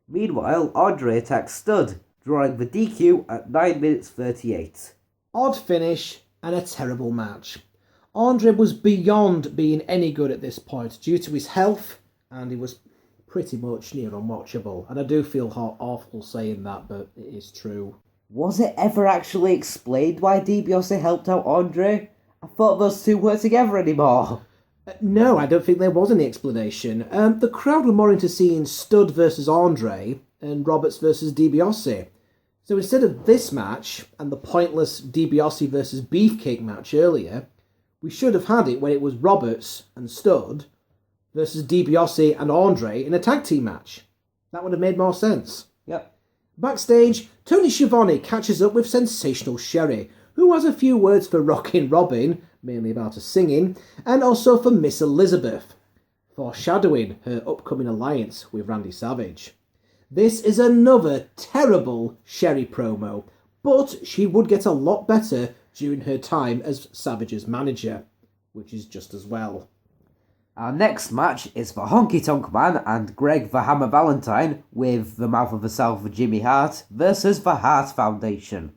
Meanwhile, Andre attacks Stud, drawing the DQ at 9 minutes 38. Odd finish and a terrible match. Andre was beyond being any good at this point due to his health, and he was pretty much near unwatchable. And I do feel awful saying that, but it is true. Was it ever actually explained why DiBiase helped out Andre? I thought those two weren't together anymore. No, I don't think there was any explanation. The crowd were more into seeing Stud versus Andre and Roberts versus DiBiase. So instead of this match and the pointless DiBiase versus Beefcake match earlier, we should have had it when it was Roberts and Stud versus DiBiase and Andre in a tag team match. That would have made more sense. Yep. Backstage, Tony Schiavone catches up with Sensational Sherry, who has a few words for Rockin' Robin, mainly about her singing, and also for Miss Elizabeth, foreshadowing her upcoming alliance with Randy Savage. This is another terrible Sherry promo, but she would get a lot better during her time as Savage's manager, which is just as well. Our next match is for Honky Tonk Man and Greg the Hammer Valentine with the Mouth of the South for Jimmy Hart versus the Hart Foundation.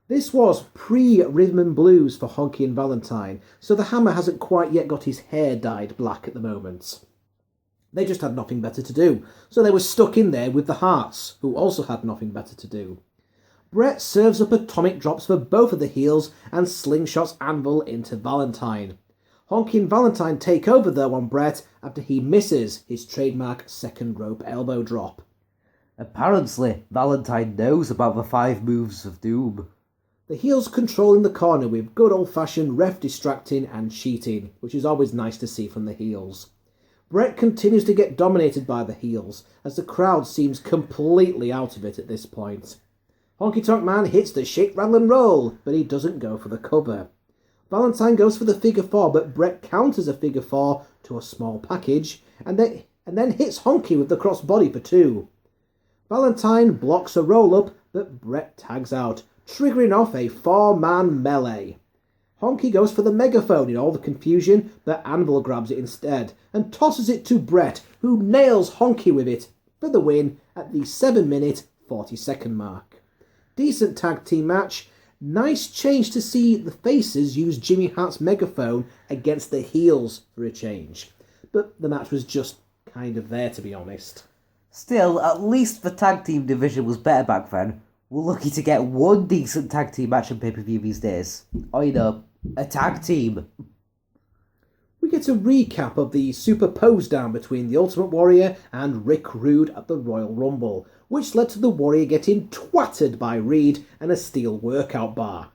This was pre-Rhythm and Blues for Honky and Valentine, so the Hammer hasn't quite yet got his hair dyed black at the moment. They just had nothing better to do, so they were stuck in there with the Harts, who also had nothing better to do. Brett serves up atomic drops for both of the heels and slingshots Anvil into Valentine. Honky and Valentine take over though on Brett after he misses his trademark second rope elbow drop. Apparently, Valentine knows about the 5 moves of doom. The heels controlling the corner with good old-fashioned ref distracting and cheating, which is always nice to see from the heels. Brett continues to get dominated by the heels, as the crowd seems completely out of it at this point. Honky Tonk Man hits the shake, rattle and roll, but he doesn't go for the cover. Valentine goes for the figure 4, but Brett counters a figure 4 to a small package, and then hits Honky with the crossbody for 2. Valentine blocks a roll-up, but Brett tags out, triggering off a 4-man melee. Honky goes for the megaphone in all the confusion, but Anvil grabs it instead and tosses it to Brett, who nails Honky with it for the win at the 7-minute 40-second mark. Decent tag team match. Nice change to see the faces use Jimmy Hart's megaphone against the heels for a change. But the match was just kind of there, to be honest. Still, at least the tag team division was better back then. We're lucky to get one decent tag team match on pay-per-view these days. I know, a tag team. We get a recap of the super pose down between the Ultimate Warrior and Rick Rude at the Royal Rumble, which led to the Warrior getting twatted by Reed and a steel workout bar.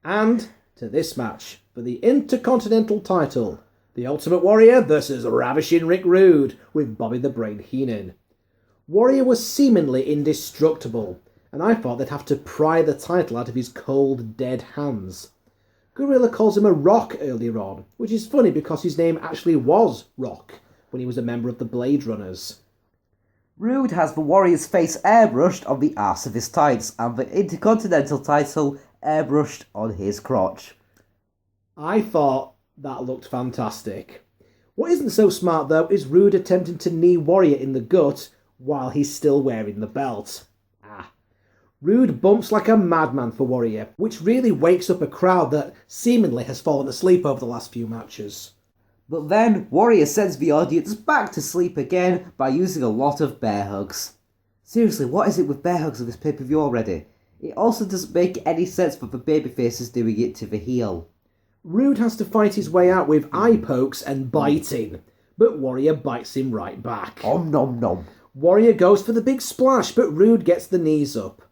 And to this match for the Intercontinental title, the Ultimate Warrior versus Ravishing Rick Rude with Bobby the Brain Heenan. Warrior was seemingly indestructible, and I thought they'd have to pry the title out of his cold, dead hands. Gorilla calls him a Rock earlier on, which is funny because his name actually was Rock when he was a member of the Blade Runners. Rude has the Warrior's face airbrushed on the arse of his tights and the Intercontinental title airbrushed on his crotch. I thought that looked fantastic. What isn't so smart though is Rude attempting to knee Warrior in the gut while he's still wearing the belt. Rude bumps like a madman for Warrior, which really wakes up a crowd that seemingly has fallen asleep over the last few matches. But then, Warrior sends the audience back to sleep again by using a lot of bear hugs. Seriously, what is it with bear hugs in this pay-per-view already? It also doesn't make any sense for the babyfaces doing it to the heel. Rude has to fight his way out with eye pokes and biting, but Warrior bites him right back. Om nom nom. Warrior goes for the big splash, but Rude gets the knees up.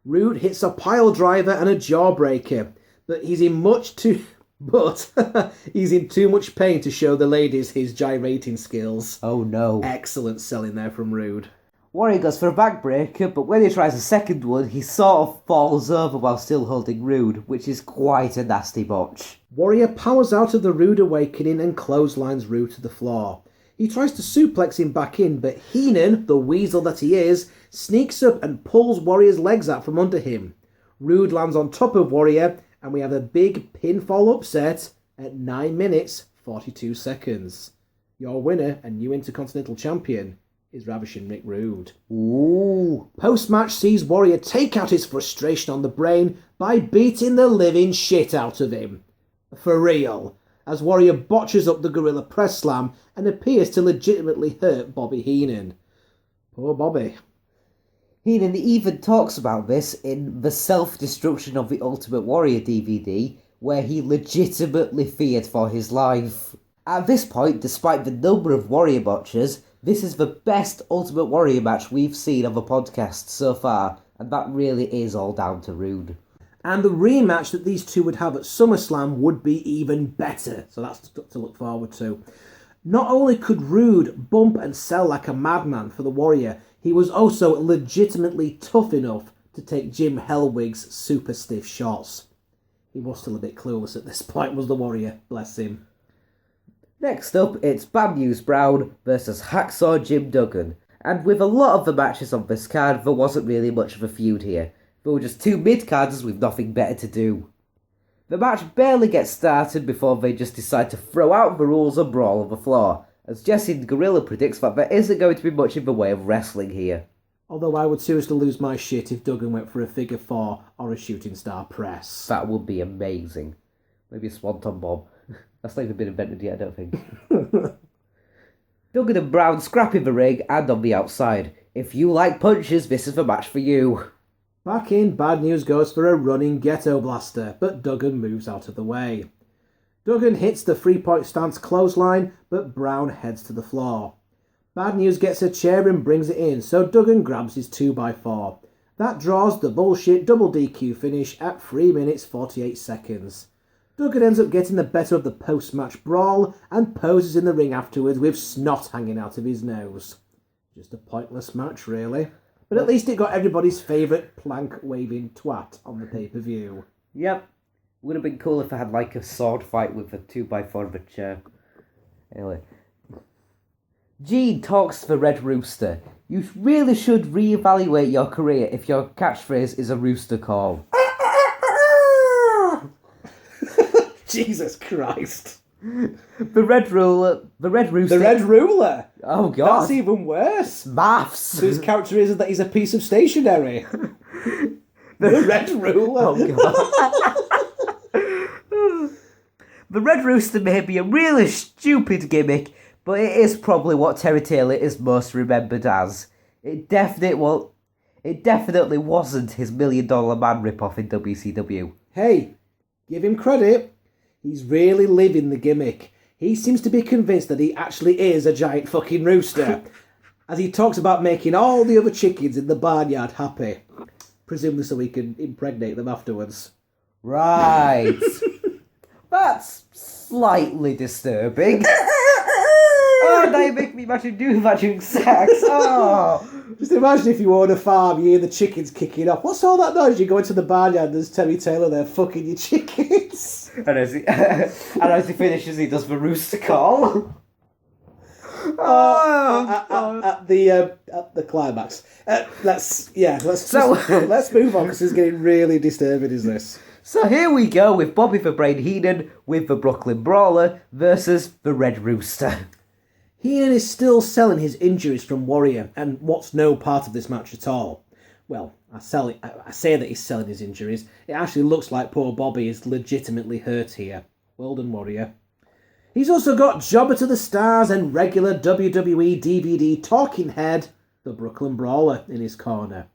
Rude hits a pile driver and a jawbreaker, but he's in much too But he's in too much pain to show the ladies his gyrating skills. Oh no. Excellent selling there from Rude. Warrior goes for a backbreaker, but when he tries a second one, he sort of falls over while still holding Rude, which is quite a nasty botch. Warrior powers out of the Rude awakening and clotheslines Rude to the floor. He tries to suplex him back in, but Heenan, the weasel that he is, sneaks up and pulls Warrior's legs out from under him. Rude lands on top of Warrior, and we have a big pinfall upset at 9 minutes 42 seconds. Your winner and new Intercontinental Champion is Ravishing Rick Rude. Ooh. Post-match sees Warrior take out his frustration on the Brain by beating the living shit out of him. For real, as Warrior botches up the Gorilla Press Slam and appears to legitimately hurt Bobby Heenan. Poor Bobby. Heenan even talks about this in The Self-Destruction of the Ultimate Warrior DVD, where he legitimately feared for his life. At this point, despite the number of Warrior botches, this is the best Ultimate Warrior match we've seen on the podcast so far, and that really is all down to Rude. And the rematch that these two would have at SummerSlam would be even better, so that's to look forward to. Not only could Rude bump and sell like a madman for the Warrior, he was also legitimately tough enough to take Jim Hellwig's super stiff shots. He was still a bit clueless at this point, was the Warrior, bless him. Next up, it's Bad News Brown versus Hacksaw Jim Duggan. And with a lot of the matches on this card, there wasn't really much of a feud here. There were just two mid-carders with nothing better to do. The match barely gets started before they just decide to throw out the rules and brawl on the floor, as Jesse and Gorilla predicts that there isn't going to be much in the way of wrestling here. Although I would seriously lose my shit if Duggan went for a figure four or a shooting star press. That would be amazing. Maybe a Swanton Bomb. That's not even been invented yet, I don't think. Duggan and Brown scrap in the ring and on the outside. If you like punches, this is the match for you. Back in, Bad News goes for a running ghetto blaster, but Duggan moves out of the way. Duggan hits the 3-point stance clothesline, but Brown heads to the floor. Bad News gets a chair and brings it in, so Duggan grabs his 2x4. That draws the bullshit double DQ finish at 3 minutes 48 seconds. Duggan ends up getting the better of the post-match brawl and poses in the ring afterwards with snot hanging out of his nose. Just a pointless match, really. But at least it got everybody's favourite plank-waving twat on the pay-per-view. Yep. Would have been cool if I had like a sword fight with a 2x4 of a chair. Anyway. Gene talks to the Red Rooster. You really should reevaluate your career if your catchphrase is a rooster call. Jesus Christ. The Red Rooster... The Red Ruler? Oh, God. That's even worse. Maths. So his character is that he's a piece of stationery. The Red Ruler. Oh, God. The Red Rooster may be a really stupid gimmick, but it is probably what Terry Taylor is most remembered as. It definitely wasn't his $1 Million Man ripoff in WCW. Hey, give him credit. He's really living the gimmick. He seems to be convinced that he actually is a giant fucking rooster, as he talks about making all the other chickens in the barnyard happy, presumably so he can impregnate them afterwards. Right. That's slightly disturbing. Oh, now you make me imagine sex. Oh. Just imagine if you own a farm, you hear the chickens kicking off. What's all that noise? You go into the barnyard and there's Terry Taylor there fucking your chickens. And as he finishes, he does the rooster call. At the climax. Let's move on because it's getting really disturbing, is this? So here we go with Bobby the Brain Heenan with the Brooklyn Brawler versus the Red Rooster. Heenan is still selling his injuries from Warrior, and what's no part of this match at all. Well, I say that he's selling his injuries. It actually looks like poor Bobby is legitimately hurt here. Well done, Warrior. He's also got Jobber to the Stars and regular WWE DVD talking head, the Brooklyn Brawler, in his corner.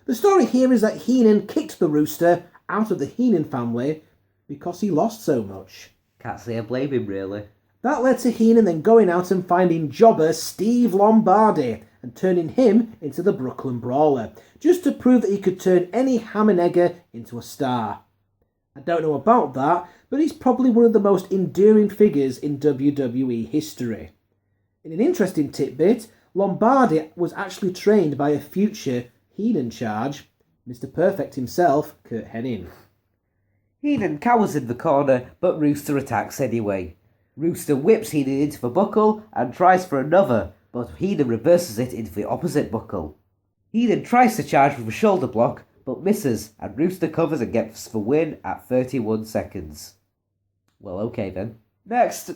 The story here is that Heenan kicked the Rooster out of the Heenan family because he lost so much. Can't say I blame him, really. That led to Heenan then going out and finding jobber Steve Lombardi and turning him into the Brooklyn Brawler, just to prove that he could turn any ham and egger into a star. I don't know about that, but he's probably one of the most endearing figures in WWE history. In an interesting tidbit, Lombardi was actually trained by a future Heenan charge, Mr. Perfect himself, Curt Hennig. Heenan cowers in the corner, but Rooster attacks anyway. Rooster whips Heenan into the buckle and tries for another, but Heenan reverses it into the opposite buckle. Heenan tries to charge with a shoulder block, but misses, and Rooster covers and gets the win at 31 seconds. Well, okay then. Next!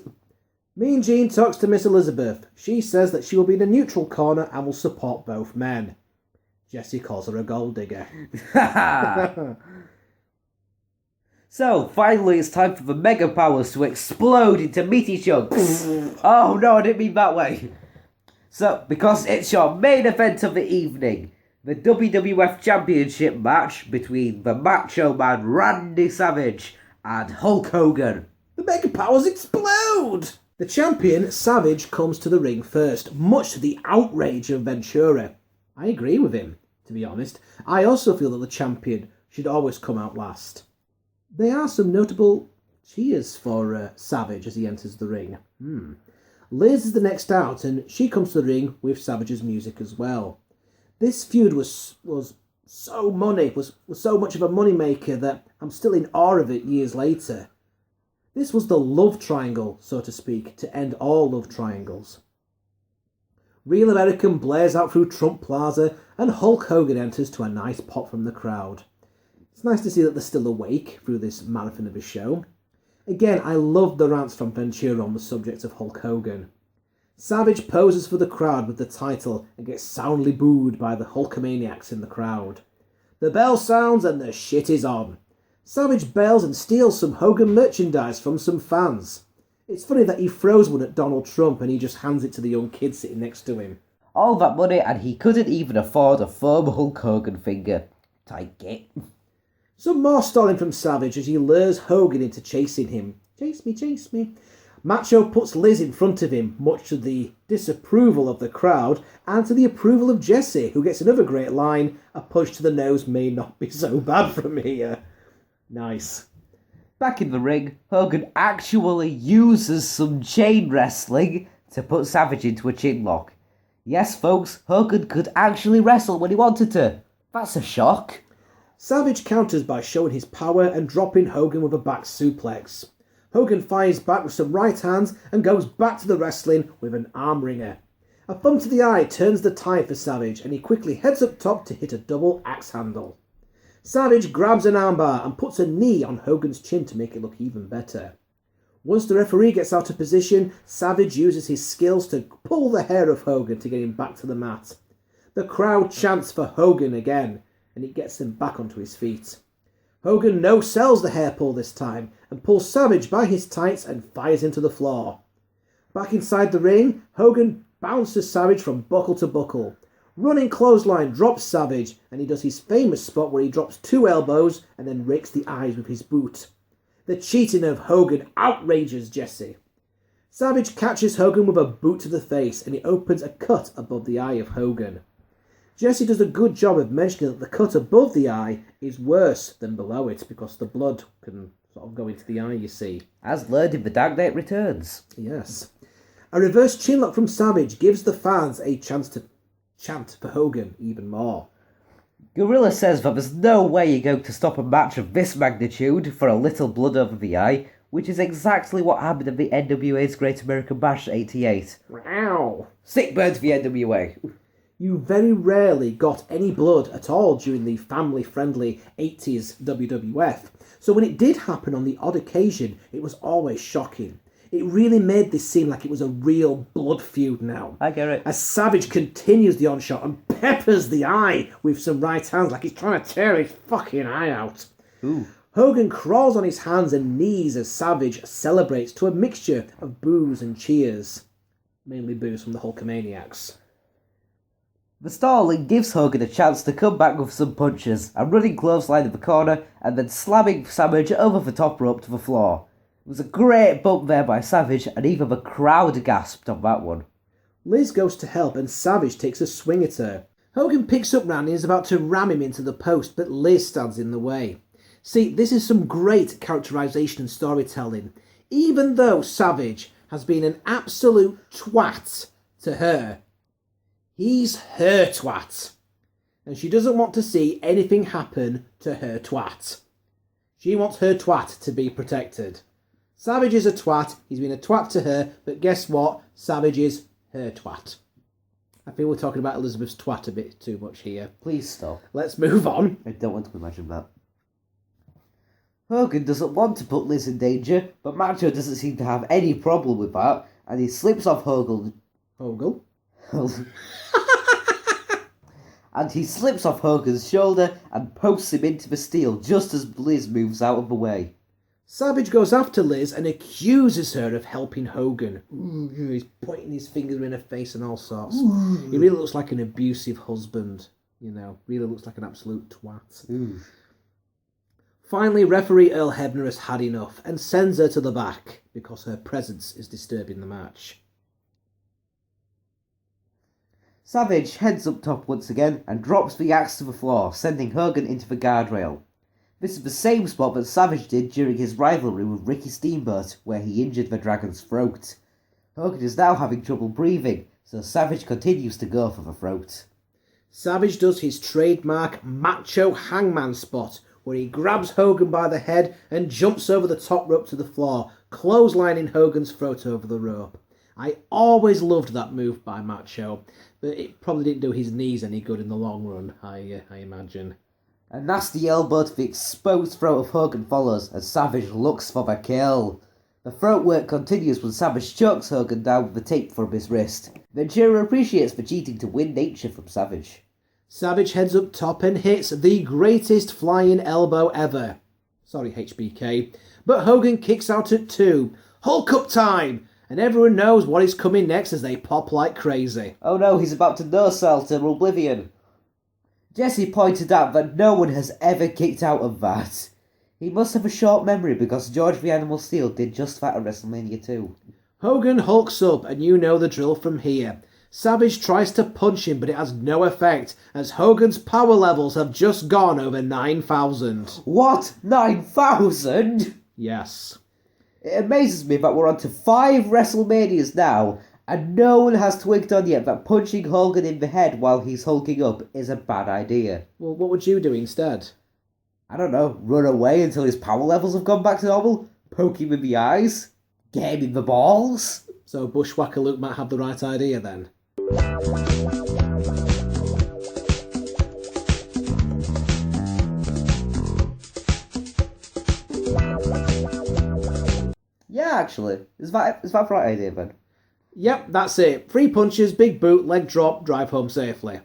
Mean Gene talks to Miss Elizabeth. She says that she will be in a neutral corner and will support both men. Jesse calls her a gold digger. So, finally it's time for the Mega Powers to explode into meaty chunks. Oh no, I didn't mean that way. So, because it's your main event of the evening, the WWF Championship match between the Macho Man Randy Savage and Hulk Hogan. The Mega Powers explode! The champion, Savage, comes to the ring first, much to the outrage of Ventura. I agree with him, to be honest. I also feel that the champion should always come out last. There are some notable cheers for Savage as he enters the ring. Liz is the next out, and she comes to the ring with Savage's music as well. This feud was so much of a moneymaker that I'm still in awe of it years later. This was the love triangle, so to speak, to end all love triangles. Real American blares out through Trump Plaza, and Hulk Hogan enters to a nice pop from the crowd. It's nice to see that they're still awake through this marathon of a show. Again, I love the rants from Ventura on the subject of Hulk Hogan. Savage poses for the crowd with the title and gets soundly booed by the Hulkamaniacs in the crowd. The bell sounds and the shit is on. Savage bails and steals some Hogan merchandise from some fans. It's funny that he throws one at Donald Trump and he just hands it to the young kid sitting next to him. All that money and he couldn't even afford a foam Hulk Hogan finger. Take it. Some more stalling from Savage as he lures Hogan into chasing him. Chase me, chase me. Macho puts Liz in front of him, much to the disapproval of the crowd and to the approval of Jesse, who gets another great line, a punch to the nose may not be so bad from here. Nice. Back in the ring, Hogan actually uses some chain wrestling to put Savage into a chin lock. Yes, folks, Hogan could actually wrestle when he wanted to. That's a shock. Savage counters by showing his power and dropping Hogan with a back suplex. Hogan fires back with some right hands and goes back to the wrestling with an arm wringer. A thumb to the eye turns the tide for Savage and he quickly heads up top to hit a double axe handle. Savage grabs an armbar and puts a knee on Hogan's chin to make it look even better. Once the referee gets out of position, Savage uses his skills to pull the hair of Hogan to get him back to the mat. The crowd chants for Hogan again, and it gets him back onto his feet. Hogan no-sells the hair pull this time, and pulls Savage by his tights and fires him to the floor. Back inside the ring, Hogan bounces Savage from buckle to buckle. Running clothesline drops Savage, and he does his famous spot where he drops two elbows and then rakes the eyes with his boot. The cheating of Hogan outrages Jesse. Savage catches Hogan with a boot to the face, and he opens a cut above the eye of Hogan. Jesse does a good job of mentioning that the cut above the eye is worse than below it, because the blood can sort of go into the eye, you see. As learned in The Dark Knight Returns. Yes. A reverse chinlock from Savage gives the fans a chance to chant for Hogan even more. Gorilla says that there's no way you're going to stop a match of this magnitude for a little blood over the eye, which is exactly what happened at the NWA's Great American Bash 88. Wow. Sick burn to the NWA. You very rarely got any blood at all during the family-friendly 80s WWF, so when it did happen on the odd occasion, it was always shocking. It really made this seem like it was a real blood feud now. I get it. As Savage continues the onshot and peppers the eye with some right hands like he's trying to tear his fucking eye out. Ooh. Hogan crawls on his hands and knees as Savage celebrates to a mixture of boos and cheers. Mainly boos from the Hulkamaniacs. The stalling gives Hogan a chance to come back with some punches, a running clothesline in the corner, and then slamming Savage over the top rope to the floor. It was a great bump there by Savage, and even the crowd gasped on that one. Liz goes to help and Savage takes a swing at her. Hogan picks up Randy and is about to ram him into the post, but Liz stands in the way. See, this is some great characterization and storytelling. Even though Savage has been an absolute twat to her, he's her twat. And she doesn't want to see anything happen to her twat. She wants her twat to be protected. Savage is a twat, he's been a twat to her, but guess what? Savage is her twat. I feel we're talking about Elizabeth's twat a bit too much here. Please stop. Let's move on. I don't want to imagine that. Hogan doesn't want to put Liz in danger, but Macho doesn't seem to have any problem with that, and he slips off Hogan. And he slips off Hogan's shoulder and posts him into the steel just as Liz moves out of the way. Savage goes after Liz and accuses her of helping Hogan. He's pointing his finger in her face and all sorts. He really looks like an abusive husband, really looks like an absolute twat. Finally, referee Earl Hebner has had enough and sends her to the back because her presence is disturbing the match. Savage heads up top once again and drops the axe to the floor, sending Hogan into the guardrail. This is the same spot that Savage did during his rivalry with Ricky Steamboat, where he injured the Dragon's throat. Hogan is now having trouble breathing, so Savage continues to go for the throat. Savage does his trademark macho hangman spot, where he grabs Hogan by the head and jumps over the top rope to the floor, clotheslining Hogan's throat over the rope. I always loved that move by Macho, but it probably didn't do his knees any good in the long run, I imagine. A nasty elbow to the exposed throat of Hogan follows as Savage looks for the kill. The throat work continues when Savage chokes Hogan down with the tape from his wrist. Ventura appreciates the cheating to win nature from Savage. Savage heads up top and hits the greatest flying elbow ever. Sorry, HBK. But Hogan kicks out at 2. Hulk up time! And everyone knows what is coming next as they pop like crazy. Oh no, he's about to no-sell to oblivion. Jesse pointed out that no one has ever kicked out of that. He must have a short memory because George the Animal Steel did just that at WrestleMania 2. Hogan hulks up and you know the drill from here. Savage tries to punch him but it has no effect as Hogan's power levels have just gone over 9,000. What? 9,000? Yes. It amazes me that we're on to 5 WrestleManias now, and no one has twigged on yet that punching Hogan in the head while he's hulking up is a bad idea. Well, what would you do instead? I don't know, run away until his power levels have gone back to normal? Poke him in the eyes? Get him in the balls? So Bushwhacker Luke might have the right idea then. Yeah, actually. Is that the right idea then? Yep, that's it. 3 punches, big boot, leg drop, drive home safely.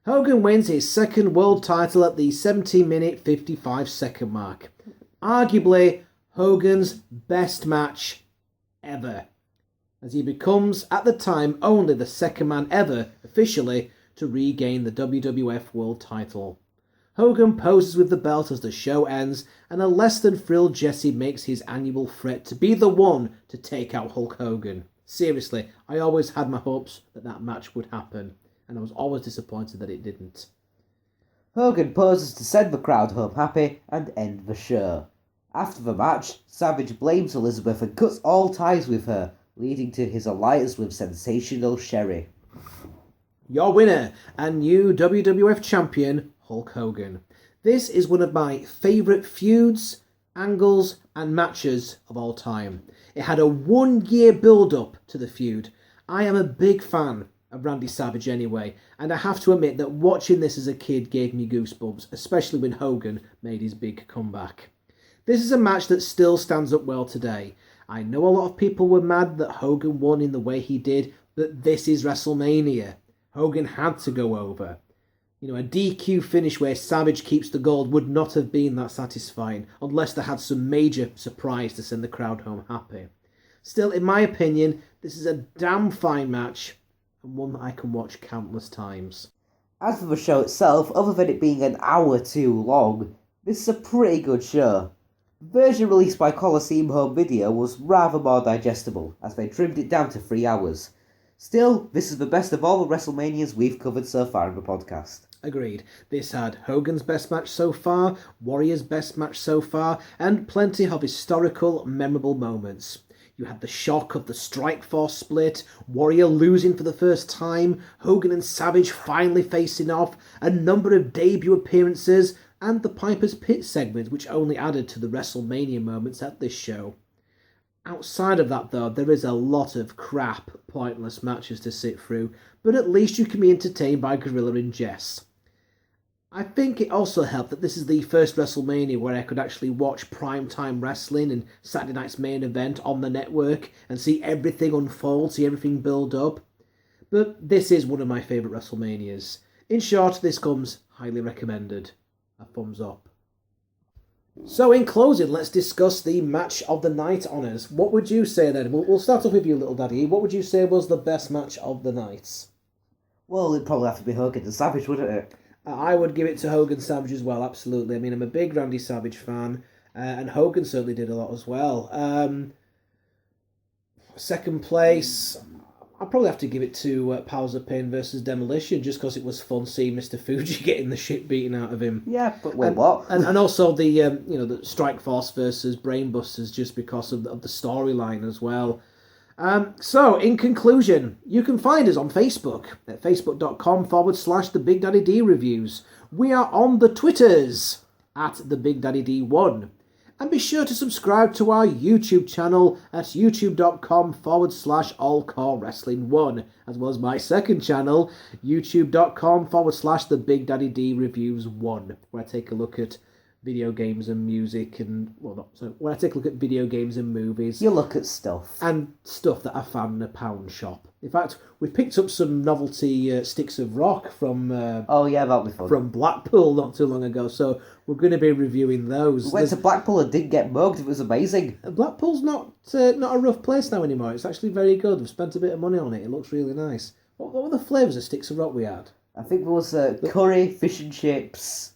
Hogan wins his second world title at the 17-minute 55-second mark. Arguably, Hogan's best match ever, as he becomes, at the time, only the second man ever, officially, to regain the WWF World title. Hogan poses with the belt as the show ends, and a less than thrilled Jesse makes his annual threat to be the one to take out Hulk Hogan. Seriously, I always had my hopes that that match would happen, and I was always disappointed that it didn't. Hogan poses to send the crowd home happy and end the show. After the match, Savage blames Elizabeth and cuts all ties with her, leading to his alliance with Sensational Sherry. Your winner and new WWF champion, Hulk Hogan. This is one of my favourite feuds, angles and matches of all time. It had a 1-year build-up to the feud. I am a big fan of Randy Savage anyway, and I have to admit that watching this as a kid gave me goosebumps, especially when Hogan made his big comeback. This is a match that still stands up well today. I know a lot of people were mad that Hogan won in the way he did, but this is WrestleMania. Hogan had to go over. A DQ finish where Savage keeps the gold would not have been that satisfying unless they had some major surprise to send the crowd home happy. Still, in my opinion, this is a damn fine match and one that I can watch countless times. As for the show itself, other than it being an hour too long, this is a pretty good show. The version released by Coliseum Home Video was rather more digestible, as they trimmed it down to 3 hours. Still, this is the best of all the WrestleManias we've covered so far in the podcast. agreed. This had Hogan's best match so far, Warrior's best match so far, and plenty of historical, memorable moments. You had the shock of the Strikeforce split, Warrior losing for the first time, Hogan and Savage finally facing off, a number of debut appearances, and the Piper's Pit segment, which only added to the WrestleMania moments at this show. Outside of that, though, there is a lot of crap, pointless matches to sit through, but at least you can be entertained by Gorilla and Jess. I think it also helped that this is the first WrestleMania where I could actually watch primetime wrestling and Saturday night's main event on the network and see everything unfold, see everything build up. But this is one of my favourite WrestleManias. In short, this comes highly recommended. A thumbs up. So in closing, let's discuss the match of the night honours. What would you say then? We'll start off with you, little daddy. What would you say was the best match of the night? Well, it'd probably have to be Hogan and Savage, wouldn't it? I would give it to Hogan Savage as well, absolutely. I mean, I'm a big Randy Savage fan, and Hogan certainly did a lot as well. Second place, I'll probably have to give it to Powers of Pain versus Demolition, just because it was fun seeing Mr. Fuji getting the shit beaten out of him. Yeah, but wait, what? And also the the Strikeforce versus Brainbusters, just because of the storyline as well. So, in conclusion, you can find us on Facebook at facebook.com/The Big Daddy D Reviews. We are on the Twitters at The Big Daddy D1. And be sure to subscribe to our YouTube channel at youtube.com/All-CAW Wrestling 1, as well as my second channel, youtube.com/The Big Daddy D Reviews 1, where I take a look at video games and music and, when I take a look at video games and movies. You look at stuff. And stuff that I found in a pound shop. In fact, we picked up some novelty sticks of rock from that'll be fun. From Blackpool not too long ago, so we're going to be reviewing those. We went to Blackpool and didn't get mugged. It was amazing. Blackpool's not a rough place now anymore. It's actually very good. We've spent a bit of money on it. It looks really nice. What were the flavours of sticks of rock we had? I think there was curry, fish and chips.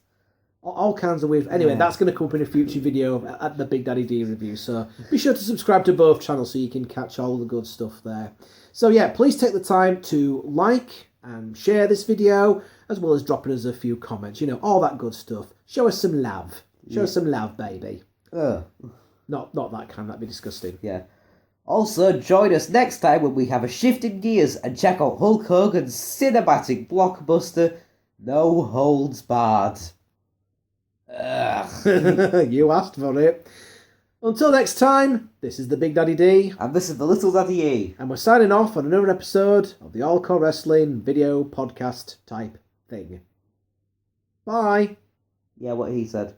All kinds of weird... Anyway, that's going to come up in a future video at the Big Daddy D Review, so be sure to subscribe to both channels so you can catch all the good stuff there. So yeah, please take the time to like and share this video, as well as dropping us a few comments, all that good stuff. Show us some love. Show us some love, baby. Not that kind, that'd be disgusting. Yeah. Also, join us next time when we have a shift in gears and check out Hulk Hogan's cinematic blockbuster, No Holds Barred. You asked for it. Until next time, this is the Big Daddy D. And this is the Little Daddy E. And we're signing off on another episode of the All-CAW Wrestling video podcast type thing. Bye. Yeah, what he said.